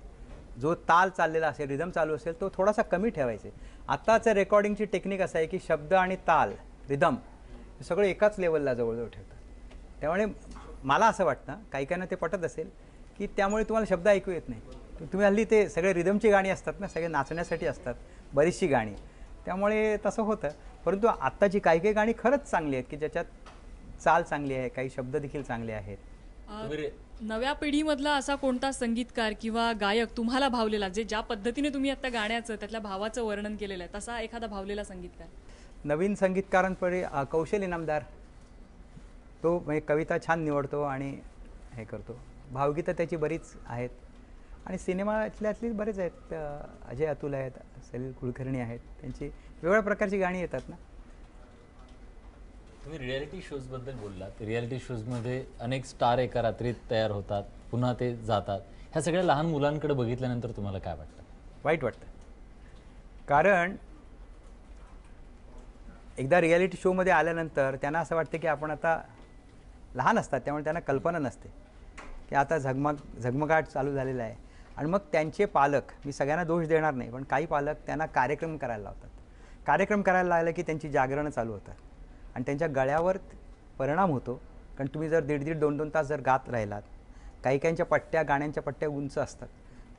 जो ताल चाललेला असेल, रिदम चालू असेल, तो थोडासा कमी ठेवायचे. आत्ताचं रेकॉर्डिंगची टेक्निक असं आहे की शब्द आणि ताल, रिदम हे सगळं एकाच लेवलला जवळजवळ ठेवतात. त्यामुळे मला असं वाटतं, काही काहींना ते पटत असेल की त्यामुळे तुम्हाला शब्द ऐकू येत नाही. तुम्ही हल्ली ते सगळे रिदमची गाणी असतात ना, सगळे नाचण्यासाठी असतात बरीचशी गाणी, त्यामुळे तसं होतं. परंतु आत्ताची काही काही गाणी खरंच चांगली आहेत की ज्याच्यात चाल चांगली आहे, काही शब्द देखील चांगले आहेत. नव्या पिढीमधला असा कोणता संगीतकार किंवा गायक तुम्हाला भावलेला, जे ज्या पद्धतीने तुम्ही आता गाण्याचं त्यातल्या भावाचं वर्णन केलेलं आहे, तसा एखादा भावलेला संगीतकार? नवीन संगीतकारांकडे कौशल इनामदार, तो म्हणजे कविता छान निवडतो आणि हे करतो. भावगीतं त्याची बरीच आहेत आणि सिनेमातल्यातली बरेच आहेत. अजय अतुल आहेत, सलील कुलकर्णी आहेत, त्यांची वेगवेगळ्या प्रकारची गाणी येतात ना. तुम्ही रियालिटी शोजबद्दल बोललात. रियालिटी शोजमध्ये अनेक स्टार एका रात्रीत तयार होतात, पुन्हा ते जातात. ह्या सगळ्या लहान मुलांकडे बघितल्यानंतर तुम्हाला काय वाटतं? वाईट वाटतं, कारण एकदा रियालिटी शोमध्ये आल्यानंतर त्यांना असं वाटतं की आपण आता लहान असतात, त्यामुळे त्यांना कल्पना नसते की आता झगमगाट चालू झालेला आहे. आणि मग त्यांचे पालक, मी सगळ्यांना दोष देणार नाही, पण काही पालक त्यांना कार्यक्रम करायला लावतात. कार्यक्रम करायला लागलं की त्यांची जागरणं चालू होतात आणि त्यांच्या गळ्यावर परिणाम होतो. कारण तुम्ही जर 1.5 2 तास जर गात राहिलात, काही पट्ट्या, गाण्यांच्या पट्ट्या उंच असतात,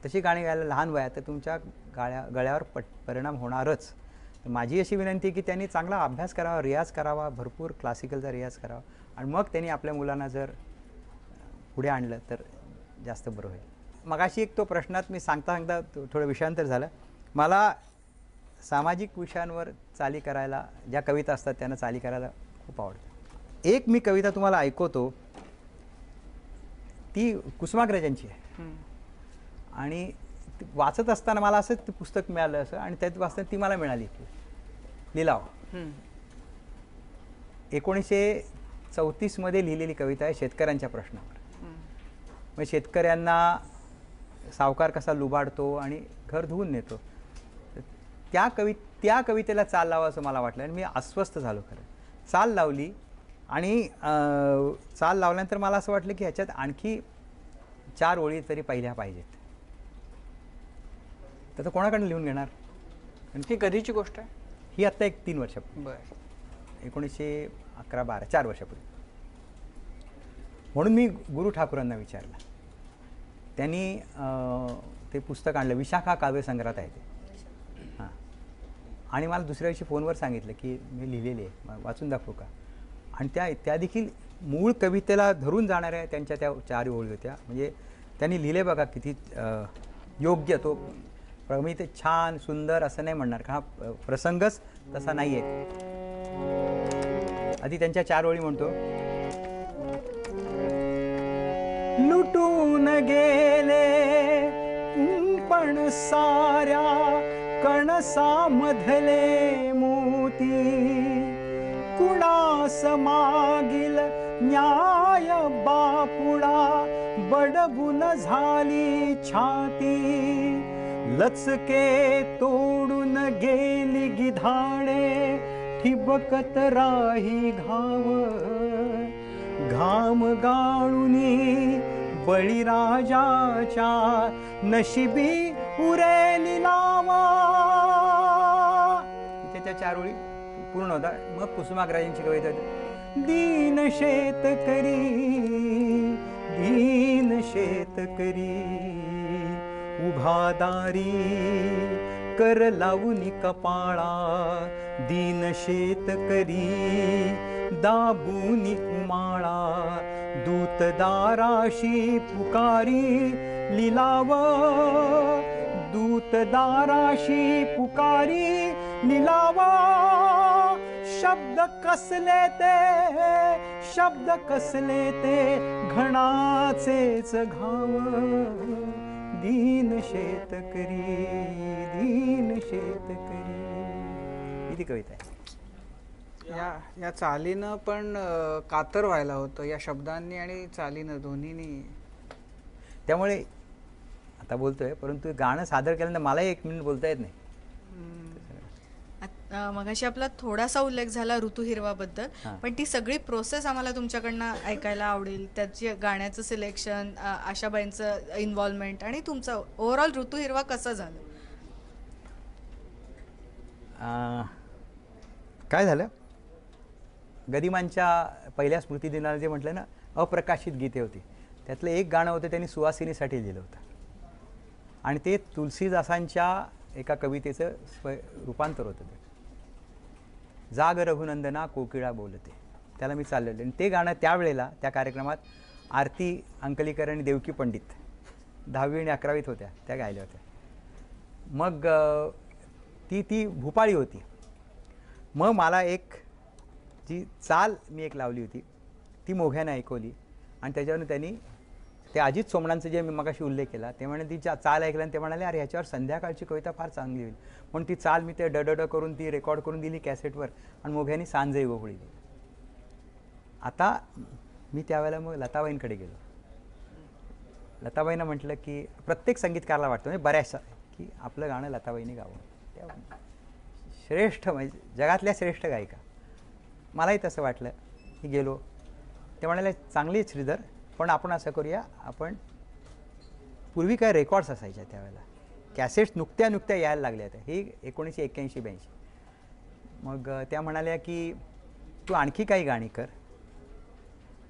तशी गाणी गायला लहान वयात तर तुमच्या गळ्यावर परिणाम होणारच. माझी अशी विनंती आहे की त्यांनी चांगला अभ्यास करावा, रियाज करावा, भरपूर क्लासिकलचा रियाज करावा आणि मग त्यांनी आपल्या मुलांना जर पुढे आणलं तर जास्त बरं होईल. मगाशी एक तो प्रश्नात मी सांगता थोडं विषयांतर झालं. मला सामाजिक विषयांवर चाली करायला, ज्या कविता असतात त्यांना चाली करायला खूप आवडतं. एक मी कविता तुम्हाला ऐकवतो, ती कुसुमाग्रजांची आहे आणि वाचत असताना मला असं ते पुस्तक मिळालं असं, आणि त्यात वाचताना ती मला मिळाली. लिलाव 1934 मध्ये लिहिलेली कविता आहे शेतकऱ्यांच्या प्रश्नावर. मग शेतकऱ्यांना सावकार कसा लुबाडतो आणि घर धुवून नेतो, त्या कवितेला चाल लावा असं मला वाटलं आणि मी अस्वस्थ झालो. खरं चाल लावली आणि चाल लावल्यानंतर मला असं वाटलं की ह्याच्यात आणखी 4 ओळी तरी पहिल्या पाहिजेत. तर कोणाकडून लिहून घेणार? ही कधीची गोष्ट आहे? ही आत्ता 3 वर्षापूर्वी. बरं. 1911-12 4 वर्षापूर्वी. म्हणून मी गुरु ठाकूरांना विचारलं. त्यांनी ते पुस्तक आणलं, विशाखा काव्यसंग्रहात आहे ते. हां. आणि मला दुसऱ्या दिवशी फोनवर सांगितलं की मी लिहिलेली आहे, वाचून दाखवू का? आणि त्या देखील मूळ कवितेला धरून जाणाऱ्या त्यांच्या त्या 4 ओळी होत्या. म्हणजे त्यांनी लिहिले बघा किती योग्य. तो मी ते छान सुंदर असं नाही म्हणणार, का हा प्रसंगच तसा नाही आहे. आधी त्यांच्या 4 ओळी म्हणतो. लुटून गेले पण साऱ्या कणसामधले मोती, कुणास मागील न्याय बापुळा बडबून झाली छाती, लचके तोडून गेली गिधाडे, ठिबकत राही घाव, घाम गाळुनी बळीराजाच्या नशिबी उरेली नावा. इथे त्या 4 ओळी पूर्ण होता. मग कुसुमाग्रजांची कविता होती. दीन शेतकरी, दीन शेतकरी, उभा दारी कर लावूनी कपाळा, दीन शेतकरी दाबूनी उमाळा, दूतदाराशी पुकारी लिलाव, दूतदाराशी पुकारी लिलावा. शब्द कसले ते, शब्द कसले ते, घणाचेच घाव, दीन शेतकरी, दीन शेतकरी. किती कविता आहे. या चालीनं पण कातर व्हायला होतं, या शब्दांनी आणि चालीनं दोन्हीनी. त्यामुळे आता बोलतोय, परंतु गाणं सादर केल्यानंतर मला 1 मिनिट बोलता येत नाही. मगाशी आपला थोडासा उल्लेख झाला ऋतू हिरवाबद्दल, पण ती सगळी प्रोसेस आम्हाला तुमच्याकडनं ऐकायला आवडेल. त्याची गाण्याचं सिलेक्शन, आशाबाईंचं इन्व्हॉल्वमेंट आणि तुमचं ओव्हरऑल ऋतू हिरवा कसं झालं. काय झालं, गदिमांच्या पहिल्या स्मृतिदिनाला जे म्हटलं ना, अप्रकाशित गीते होती, त्यातलं एक गाणं होतं त्यांनी सुवासिनीसाठी लिहिलं होतं, आणि ते तुलसीदासांच्या एका कवितेचं रूपांतर होतं. ते जाग रघुनंदना कोकिळा बोलते, त्याला मी चाललेलं. आणि ते गाणं त्यावेळेला त्या कार्यक्रमात आरती अंकलीकर आणि देवकी पंडित 10वी आणि 11वीत होत्या, त्या गायल्या होत्या. मग ती भूपाळी होती. मग मला एक जी चाल मी एक लावली होती ती मोघ्याने ऐकवली, आणि त्याच्यावरून त्यांनी ते अजित सोमणांचं जे मी मगाशी उल्लेख केला, ते म्हणे ती चाल ऐकलं आणि ते म्हणाले अरे ह्याच्यावर संध्याकाळची कविता फार चांगली होईल. पण ती चाल मी ते डड करून ती रेकॉर्ड करून दिली कॅसेटवर, आणि मोघ्यानी सांजही गोहळी. आता मी त्यावेळेला मग लताबाईंकडे गेलो. लताबाईंना म्हटलं की प्रत्येक संगीतकाराला वाटतं म्हणजे बऱ्याचशा की आपलं गाणं लताबाईंनी गावं, त्या श्रेष्ठ म्हणजे जगातल्या श्रेष्ठ गायिका. मलाही तसं वाटलं. मी गेलो, ते म्हणाले चांगली श्रीधर, पण आपण असं करूया, आपण पूर्वी काय रेकॉर्ड्स असायच्या त्यावेळेला, कॅसेट्स नुकत्या यायला लागल्या होत्या, ही 1981-82. मग त्या म्हणाल्या की तू आणखी काही गाणी कर.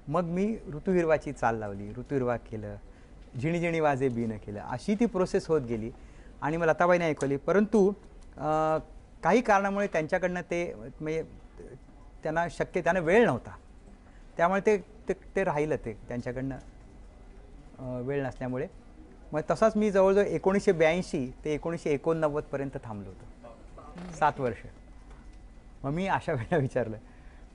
मग मी ऋतू हिरवाची चाल लावली, ऋतू हिरवा केलं, झिणी झिणी वाजे बीनं केलं, अशी ती प्रोसेस होत गेली. आणि मग लताबाईने ऐकवली. परंतु काही कारणामुळे त्यांच्याकडनं ते म्हणजे त्यांना वेळ नव्हता, त्यामुळे ते राहिलं, ते त्यांच्याकडनं वेळ नसल्यामुळे. मग तसाच मी जवळजवळ 1982 ते 1989 पर्यंत थांबलो होतो, 7 वर्ष. मग मी अशा वेळेला विचारलं,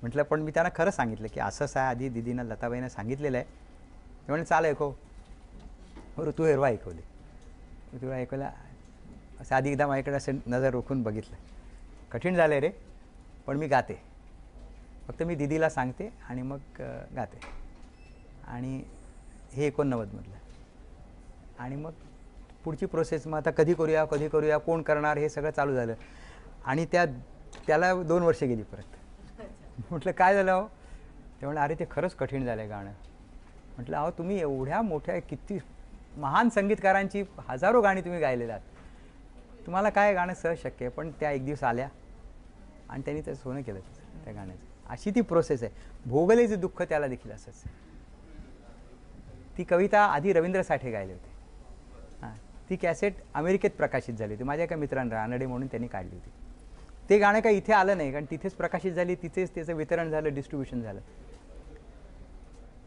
म्हटलं पण मी त्यांना खरं सांगितलं की असंच आहे, आधी दिदीनं लताबाईनं सांगितलेलं आहे. ते म्हणजे चाल ऐकव. ऋतू हिरवा ऐकवली. ऋतू हिरवा ऐकवला. असं आधी एकदा माझ्याकडे असं नजर रोखून बघितलं. कठीण झालं रे, पण मी गाते, फक्त मी दिदीला सांगते आणि मग गाते. आणि हे 89मधलं. आणि मग पुढची प्रोसेस मग आता कधी करूया, कोण करणार, हे सगळं चालू झालं. आणि त्याला 2 वर्ष गेली परत. म्हटलं काय झालं हो? ते म्हणलं अरे ते खरंच कठीण झालं आहे गाणं. म्हटलं अहो तुम्ही एवढ्या मोठ्या किती महान संगीतकारांची हजारो गाणी तुम्ही गायलेली आहात, तुम्हाला काय गाणं सहज शक्य आहे. पण त्या एक दिवस आल्या आणि त्यांनी ते सोनं केलं त्या गाण्याचं. अशी ती प्रोसेस आहे. भोगलेचे दुःख त्याला देखील असंच. ती कविता आधी रवींद्र साठे गायले होते. हां, ती कॅसेट अमेरिकेत प्रकाशित झाली होती. माझ्या एका मित्रांनी रानडे म्हणून त्यांनी काढली होती. ते गाणं काही इथे आलं नाही, कारण तिथेच प्रकाशित झाली, तिथेच त्याचं वितरण झालं, डिस्ट्रीब्युशन झालं.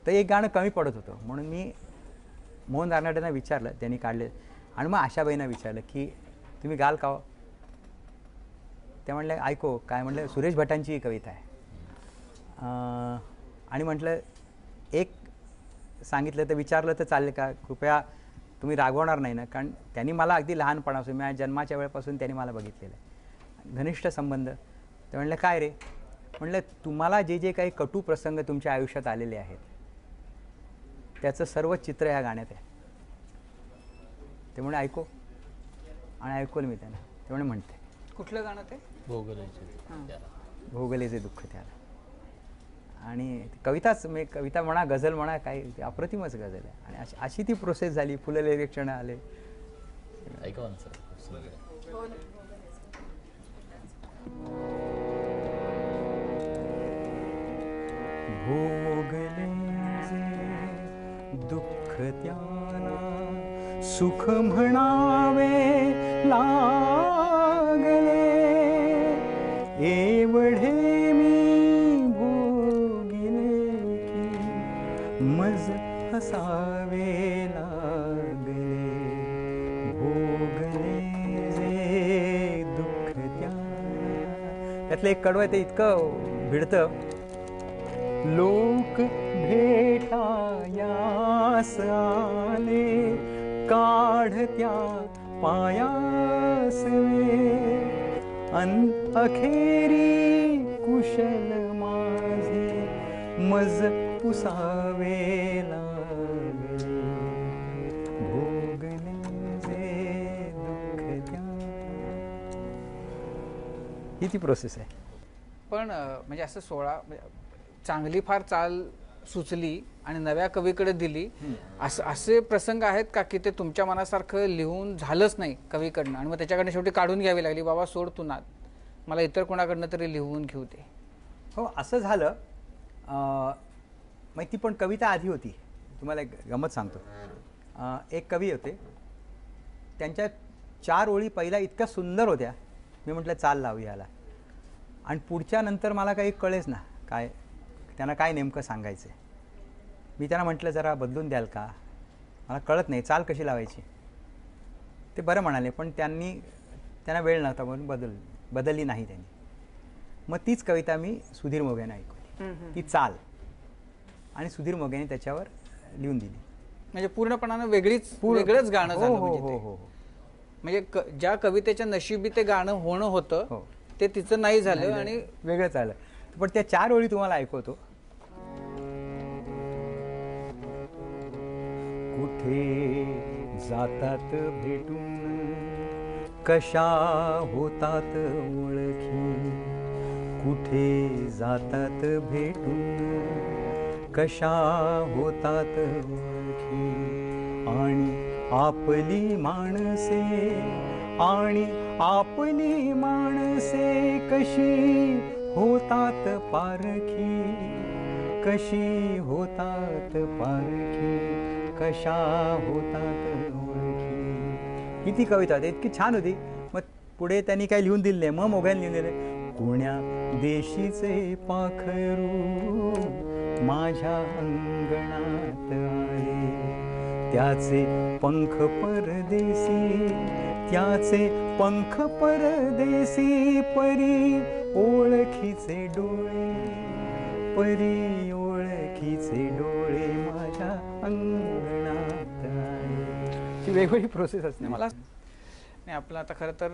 तर एक गाणं कमी पडत होतं, म्हणून मी मोहन रानडेंना विचारलं, त्यांनी काढले. आणि मग आशाबाईंना विचारलं की तुम्ही गाल का हो? त्या म्हणल्या ऐको काय. म्हटलं सुरेश भटांची ही कविता आहे. आणि म्हटलं एक सांगितलं तर विचारलं तर चालेल का? कृपया तुम्ही रागवणार नाही ना, कारण त्यांनी मला अगदी लहानपणापासून माझ्या जन्माच्या वेळेपासून त्यांनी मला बघितलेलं आहे, घनिष्ठ संबंध. ते म्हणलं काय रे? म्हटलं तुम्हाला जे जे काही कटू प्रसंग तुमच्या आयुष्यात आलेले आहेत त्याचं सर्व चित्र ह्या गाण्यात आहे. ते म्हणे ऐको आणि ऐकवलं मी त्यांना. ते म्हणे म्हणते. कुठलं गाणं ते? भोगलेचे दुःख त्याला. आणि कविताच मी कविता म्हणा गझल म्हणा काही अप्रतिमच गझल आहे. आणि अशी ती प्रोसेस झाली. फुललेले क्षण आले. ऐका ना सर. भोगले दुःख त्याला सुख म्हणावे लागले एवढे मी भोगिले की मज हसावे लागले भोगले जे दुःख त्याला. त्यातलं एक कडवं ते इतकं भिडतं. लोक भेटायास आले काढत्या पायास अखेरी कुशल माझे मज पुसावे लागले भोगले जे दुःख त्या. ही ती प्रोसेस आहे. पण म्हणजे असं चांगली फार चाल सुचली आणि नव्या कवीकडे दिली असे प्रसंग आहेत का की ते तुमच्या मनासारखं लिहून झालंच नाही कवीकडनं आणि मग त्याच्याकडनं शेवटी काढून घ्यावी लागली बाबा सोड तू नाद मला इतर कोणाकडनं तरी लिहून घेऊ दे? हो असं झालं. मग ती पण कविता आधी होती. तुम्हाला एक गमत सांगतो. एक कवी होते त्यांच्या 4 ओळी पहिल्या इतक्या सुंदर होत्या. मी म्हटलं चाल लावू याला. आणि पुढच्या नंतर मला काही कळेच ना काय त्यांना काय नेमकं सांगायचं आहे. मी त्यांना म्हटलं जरा बदलून द्याल का मला कळत नाही चाल कशी लावायची. ते बरं म्हणाले पण त्यांना वेळ नव्हता म्हणून बदलली नाही त्यांनी. मग तीच कविता मी सुधीर मोघेंना ऐकवली ती चाल आणि सुधीर मोघेंनी त्याच्यावर लिहून दिली. म्हणजे पूर्णपणानं वेगळंच गाणं झालं. हो म्हणजे ज्या कवितेच्या नशिबी ते गाणं होणं होतं ते तिचं नाही झालं आणि वेगळंच आलं. पण त्या 4 ओळी तुम्हाला ऐकवतो. कुठे जातात भेटून कशा होतात ओळखी कुठे जातात भेटून कशा होतात ओळखी आणि आपली माणसे कशी होतात पारखी कशा होतात ओळखी. किती कविता होती इतकी छान होती. मग पुढे त्यांनी काही लिहून दिले नाही. मग मोघ्याने लिहून दिले कोण्या देशीचे पाखरू माझ्या अंगणात आले त्याचे पंख परदेसी परी ओळखीचे डोळे माझ्या अंगणात आले. ती वेगवेगळी प्रोसेस असते. मला नाही आपलं आता खरं तर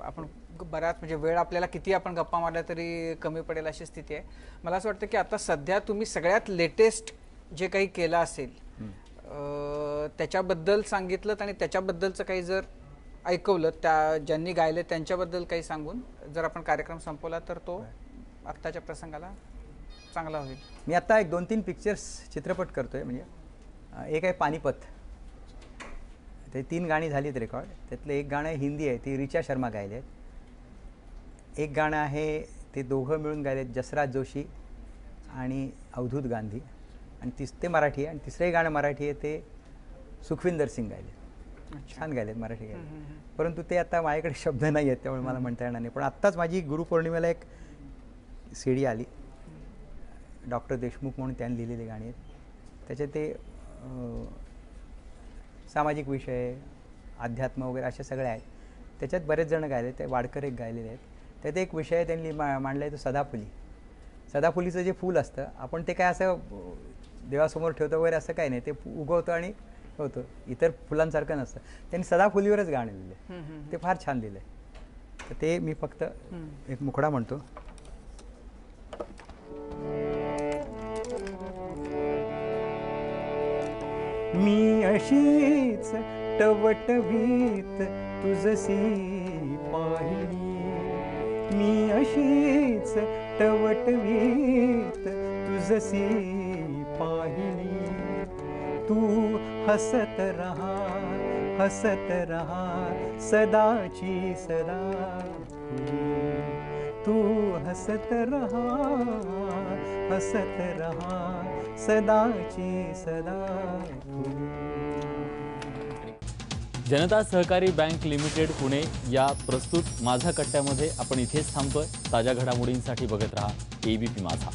आपण बऱ्याच म्हणजे वेळ आपल्याला किती आपण गप्पा मारल्या तरी कमी पडेल अशी स्थिती आहे. मला असं वाटतं की आता सध्या तुम्ही सगळ्यात लेटेस्ट जे काही केलं असेल त्याच्याबद्दल सांगितलं आणि त्याच्याबद्दलचं काही जर ऐकवलं त्या ज्यांनी गायले त्यांच्याबद्दल काही सांगून जर आपण कार्यक्रम संपवला तर तो आत्ताच्या प्रसंगाला चांगला होईल. मी आता एक 2-3 पिक्चर्स चित्रपट करतोय. म्हणजे एक आहे पानिपत. ते 3 गाणी झालीत रेकॉर्ड. त्यातलं एक गाणं हिंदी आहे ती रिचा शर्मा गायले आहेत. एक गाणं आहे ते दोघं मिळून गायलेत जसराज जोशी आणि अवधूत गांधी आणि ते मराठी आहे. आणि तिसरंही गाणं मराठी आहे ते सुखविंदर सिंग गायले. छान गायलेत मराठी गायले. परंतु ते आता माझ्याकडे शब्द नाही आहेत त्यामुळे मला म्हणता येणार नाही. पण आत्ताच माझी गुरुपौर्णिमेला एक CD आली डॉक्टर देशमुख म्हणून त्यांनी लिहिलेली गाणी आहेत. त्याच्यात ते सामाजिक विषय अध्यात्म वगैरे अशा सगळ्या आहेत. त्याच्यात बरेच जण गायले. ते वाडकर एक गायलेले आहेत. त्यात एक विषय त्यांनी मांडला आहे तो सदाफुली. सदाफुलीचं जे फूल असतं आपण ते काय असं देवासमोर ठेवतो वगैरे असं काही नाही. ते उगवतं आणि होतं. इतर फुलांसारखं नसतं. त्यांनी सदाफुलीवरच गाणं लिहिलं. ते फार छान लिहिलं आहे. तर ते मी फक्त एक मुखडा म्हणतो. मी अशीच टवटवीत तुझसी पाहिली, मी अशीच टवटवीत तुझसी पाहिली. तू हसत रहा, हसत रहा सदाची सदा, तू हसत रहा, हसत रहा सदाची सदा. जनता सहकारी बँक लिमिटेड पुणे या प्रस्तुत माझा कट्ट्यामध्ये आपण इथेच थांबतोय. ताज्या घडामोडींसाठी बघत रहा ABP माझा.